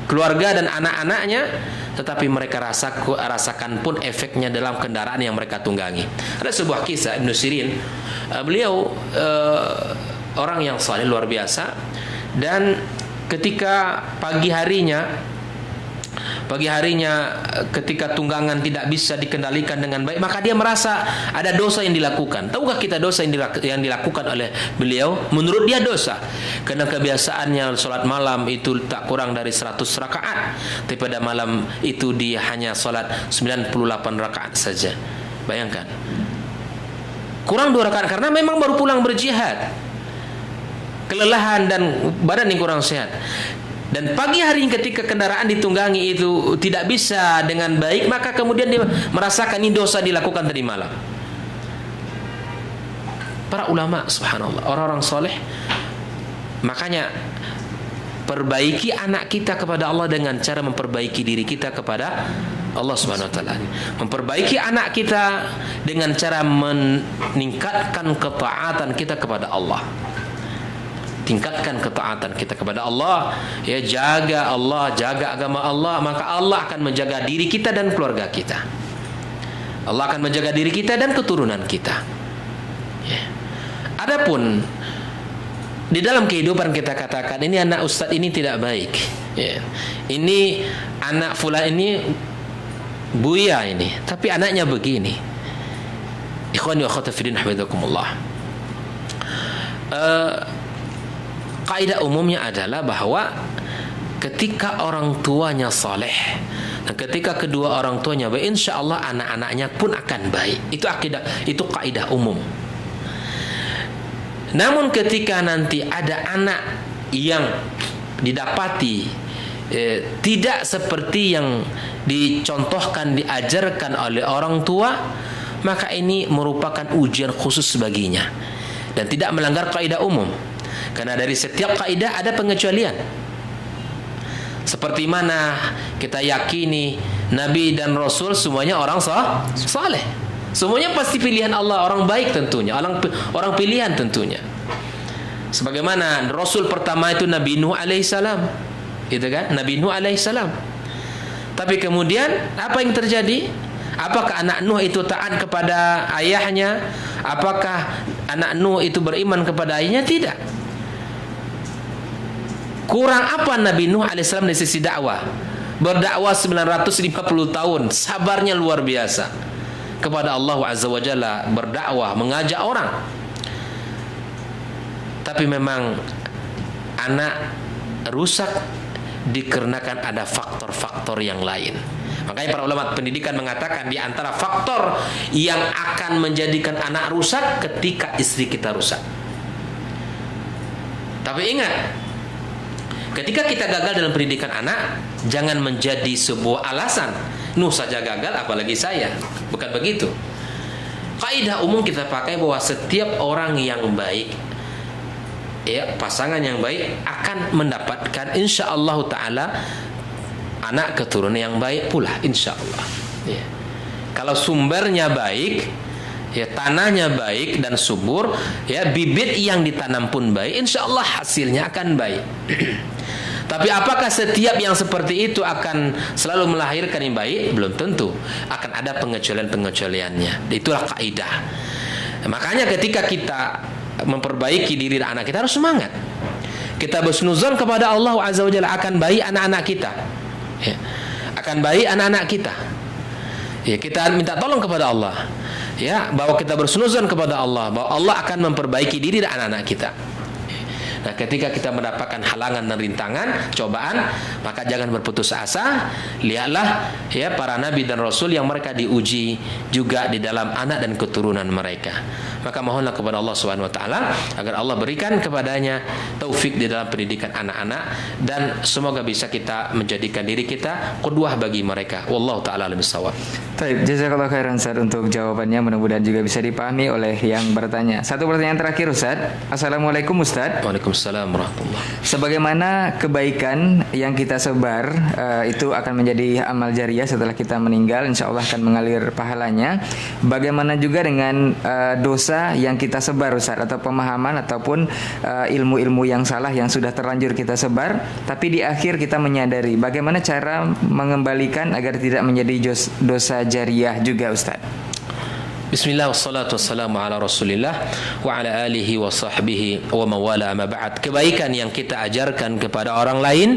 keluarga dan anak-anaknya, tetapi mereka rasakan pun efeknya dalam kendaraan yang mereka tunggangi. Ada sebuah kisah Ibnu Sirin, beliau orang yang saleh luar biasa, dan ketika pagi harinya ketika tunggangan tidak bisa dikendalikan dengan baik, maka dia merasa ada dosa yang dilakukan. Tahukah kita dosa yang dilakukan oleh beliau? Menurut dia dosa, karena kebiasaannya sholat malam itu tak kurang dari 100 rakaat, tapi pada malam itu dia hanya sholat 98 rakaat saja. Bayangkan, kurang 2 rakaat karena memang baru pulang berjihad, kelelahan dan badan yang kurang sehat. Dan pagi hari ketika kendaraan ditunggangi itu tidak bisa dengan baik, maka kemudian dia merasakan ini dosa dilakukan tadi malam. Para ulama subhanallah, orang-orang soleh, makanya perbaiki anak kita kepada Allah dengan cara memperbaiki diri kita kepada Allah Subhanahu wa taala. Memperbaiki anak kita dengan cara meningkatkan ketaatan kita kepada Allah. Tingkatkan ketaatan kita kepada Allah, ya, jaga Allah, jaga agama Allah, maka Allah akan menjaga diri kita dan keluarga kita. Allah akan menjaga diri kita dan keturunan kita. Ya. Adapun di dalam kehidupan kita katakan ini anak ustaz ini tidak baik, ya. Ini anak fulan ini buya ini, tapi anaknya begini. Ikhwani wa akhwati fillah, hafizakumullah. Kaidah umumnya adalah bahwa ketika orang tuanya saleh dan ketika kedua orang tuanya baik, insya Allah anak-anaknya pun akan baik. Itu akidah, itu kaidah umum. Namun ketika nanti ada anak yang didapati tidak seperti yang dicontohkan, diajarkan oleh orang tua, maka ini merupakan ujian khusus baginya dan tidak melanggar kaidah umum. Karena dari setiap kaidah ada pengecualian. Seperti mana kita yakini Nabi dan Rasul semuanya orang saleh. Semuanya pasti pilihan Allah, orang baik tentunya, orang pilihan tentunya. Sebagaimana Rasul pertama itu Nabi Nuh alaihissalam, itu kan? Nabi Nuh alaihissalam. Tapi kemudian apa yang terjadi? Apakah anak Nuh itu taat kepada ayahnya? Apakah anak Nuh itu beriman kepada ayahnya? Tidak. Kurang apa Nabi Nuh alaihissalam dari sisi dakwah? Berdakwah 950 tahun, sabarnya luar biasa kepada Allah Azza wa Jalla, berdakwah, mengajak orang. Tapi memang anak rusak dikarenakan ada faktor-faktor yang lain. Makanya para ulama pendidikan mengatakan di antara faktor yang akan menjadikan anak rusak ketika istri kita rusak. Tapi ingat, ketika kita gagal dalam pendidikan anak, jangan menjadi sebuah alasan. Nuh saja gagal, apalagi saya. Bukan begitu. Kaidah umum kita pakai bahwa setiap orang yang baik, ya, pasangan yang baik akan mendapatkan insyaallah taala anak keturunan yang baik pula, insyaallah. Ya. Kalau sumbernya baik, ya, tanahnya baik dan subur, ya, bibit yang ditanam pun baik, insyaallah hasilnya akan baik. Tapi apakah setiap yang seperti itu akan selalu melahirkan yang baik? Belum tentu. Akan ada pengecualian-pengecualiannya. Itulah kaidah. Makanya ketika kita memperbaiki diri anak kita harus semangat. Kita bersunuzon kepada Allah Azza wa Jalla akan baik anak-anak kita. Ya. Akan baik anak-anak kita. Ya, kita minta tolong kepada Allah. Ya, bahwa kita bersunuzon kepada Allah bahwa Allah akan memperbaiki diri dan anak-anak kita. Nah, ketika kita mendapatkan halangan dan rintangan, cobaan, maka jangan berputus asa. Lihatlah, ya, para nabi dan rasul yang mereka diuji juga di dalam anak dan keturunan mereka. Maka mohonlah kepada Allah Subhanahu wa taala agar Allah berikan kepadanya taufik di dalam pendidikan anak-anak, dan semoga bisa kita menjadikan diri kita qudwah bagi mereka. Wallahu taala alim bissawab. Baik, jazakallahu khairan Ustaz untuk jawabannya, mudah-mudahan juga bisa dipahami oleh yang bertanya. Satu pertanyaan terakhir Ustaz. Assalamualaikum Ustaz. Waalaikumsalam warahmatullahi. Sebagaimana kebaikan yang kita sebar itu akan menjadi amal jariah setelah kita meninggal, insya Allah akan mengalir pahalanya. Bagaimana juga dengan dosa yang kita sebar Ustaz, atau pemahaman ataupun ilmu-ilmu yang salah yang sudah terlanjur kita sebar, tapi di akhir kita menyadari bagaimana cara mengembalikan agar tidak menjadi dosa jariah juga Ustaz. Bismillah wassalatu wassalamu ala rasulillah wa ala alihi wa sahbihi wa mawala amma ba'd. Kebaikan yang kita ajarkan kepada orang lain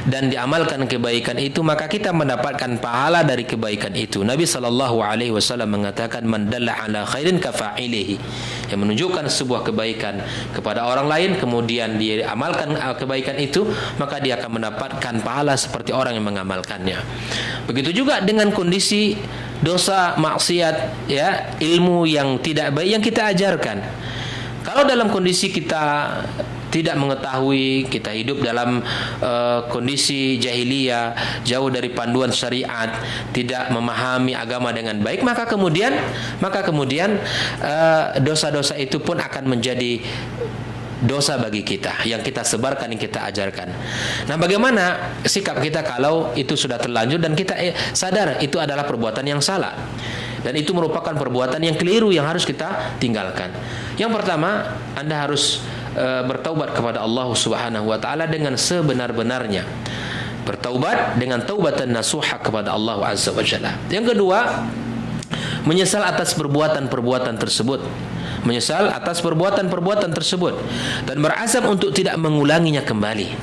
dan diamalkan kebaikan itu, maka kita mendapatkan pahala dari kebaikan itu. Nabi SAW mengatakan man dalla ala khairin kafa'ilihi, yang menunjukkan sebuah kebaikan kepada orang lain kemudian dia amalkan kebaikan itu, maka dia akan mendapatkan pahala seperti orang yang mengamalkannya. Begitu juga dengan kondisi dosa, maksiat, ya, ilmu yang tidak baik yang kita ajarkan. Kalau dalam kondisi kita tidak mengetahui, kita hidup dalam kondisi jahiliyah, jauh dari panduan syariat, tidak memahami agama dengan baik, maka kemudian dosa-dosa itu pun akan menjadi dosa bagi kita yang kita sebarkan, yang kita ajarkan. Nah, bagaimana sikap kita kalau itu sudah terlanjur dan kita sadar itu adalah perbuatan yang salah dan itu merupakan perbuatan yang keliru yang harus kita tinggalkan? Yang pertama, Anda harus bertaubat kepada Allah Subhanahu wa taala dengan sebenar-benarnya. Bertaubat dengan taubatan nasuha kepada Allah Azza wa Jalla. Yang kedua, menyesal atas perbuatan-perbuatan tersebut. Menyesal atas perbuatan-perbuatan tersebut dan berazam untuk tidak mengulanginya kembali.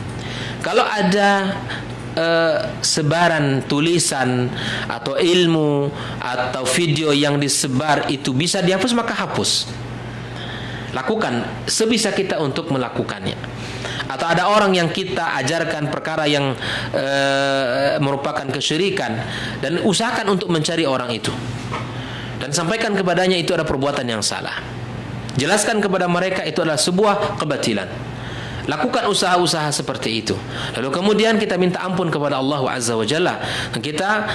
Kalau ada sebaran tulisan atau ilmu atau video yang disebar itu bisa dihapus, maka hapus. Lakukan sebisa kita untuk melakukannya. Atau ada orang yang kita ajarkan perkara yang merupakan kesyirikan, dan usahakan untuk mencari orang itu dan sampaikan kepadanya itu ada perbuatan yang salah. Jelaskan kepada mereka itu adalah sebuah kebatilan. Lakukan usaha-usaha seperti itu. Lalu kemudian kita minta ampun kepada Allah Azza wa Jalla. Kita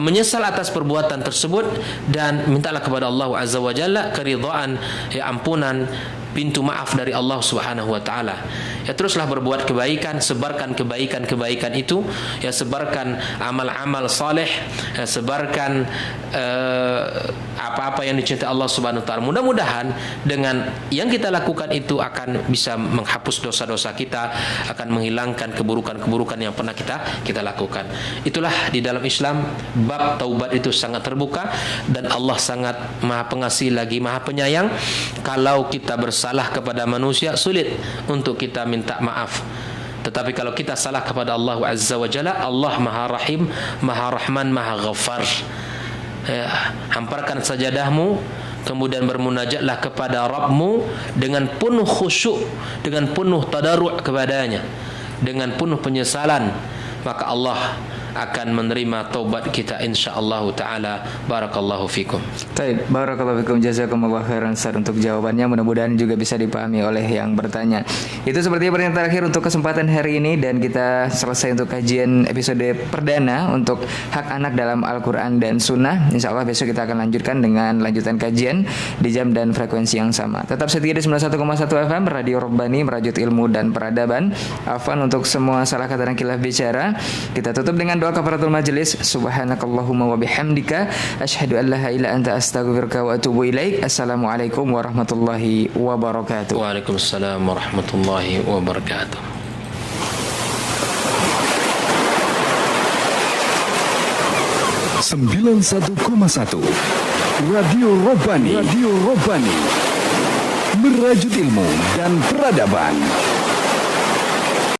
menyesal atas perbuatan tersebut dan mintalah kepada Allah Azza wa Jalla keridhaan, ya, ampunan, pintu maaf dari Allah Subhanahu wa taala. Ya, teruslah berbuat kebaikan, sebarkan kebaikan-kebaikan itu, ya, sebarkan amal-amal saleh, ya, sebarkan apa-apa yang dicintai Allah Subhanahu wa taala. Mudah-mudahan dengan yang kita lakukan itu akan bisa menghapus dosa-dosa kita, akan menghilangkan keburukan-keburukan yang pernah kita lakukan. Itulah di dalam Islam bab taubat itu sangat terbuka, dan Allah sangat Maha Pengasih lagi Maha Penyayang. Kalau kita bersalah kepada manusia, sulit untuk kita minta maaf. Tetapi kalau kita salah kepada Allah Azza wa Jalla, Allah Maha Rahim, Maha Rahman, Maha Ghaffar. Hamparkan sajadahmu, kemudian bermunajatlah kepada Rabbmu dengan penuh khusyuk, dengan penuh tadarru' kepadanya, dengan penuh penyesalan, maka Allah akan menerima taubat kita insyaallah taala. Barakallahu fikum. Baik, barakallahu fikum, jazakumullah khairan Ustaz untuk jawabannya. Mudah-mudahan juga bisa dipahami oleh yang bertanya. Itu sepertinya pertanyaan terakhir untuk kesempatan hari ini, dan kita selesai untuk kajian episode perdana untuk hak anak dalam Al-Qur'an dan Sunnah. Insyaallah besok kita akan lanjutkan dengan lanjutan kajian di jam dan frekuensi yang sama. Tetap setia di 91,1 FM Radio Rabbani, merajut ilmu dan peradaban. Afwan untuk semua salah kata dan khilaf bicara. Kita tutup dengan doa kafaratul majelis. Subhanakallahumma wa bihamdika asyhadu an la ilaha illa anta astaghfiruka wa atubu ilaik. Assalamualaikum warahmatullahi wabarakatuh. Waalaikumsalam warahmatullahi wabarakatuh. 91,1 Radio Rabbani, merajut ilmu dan peradaban.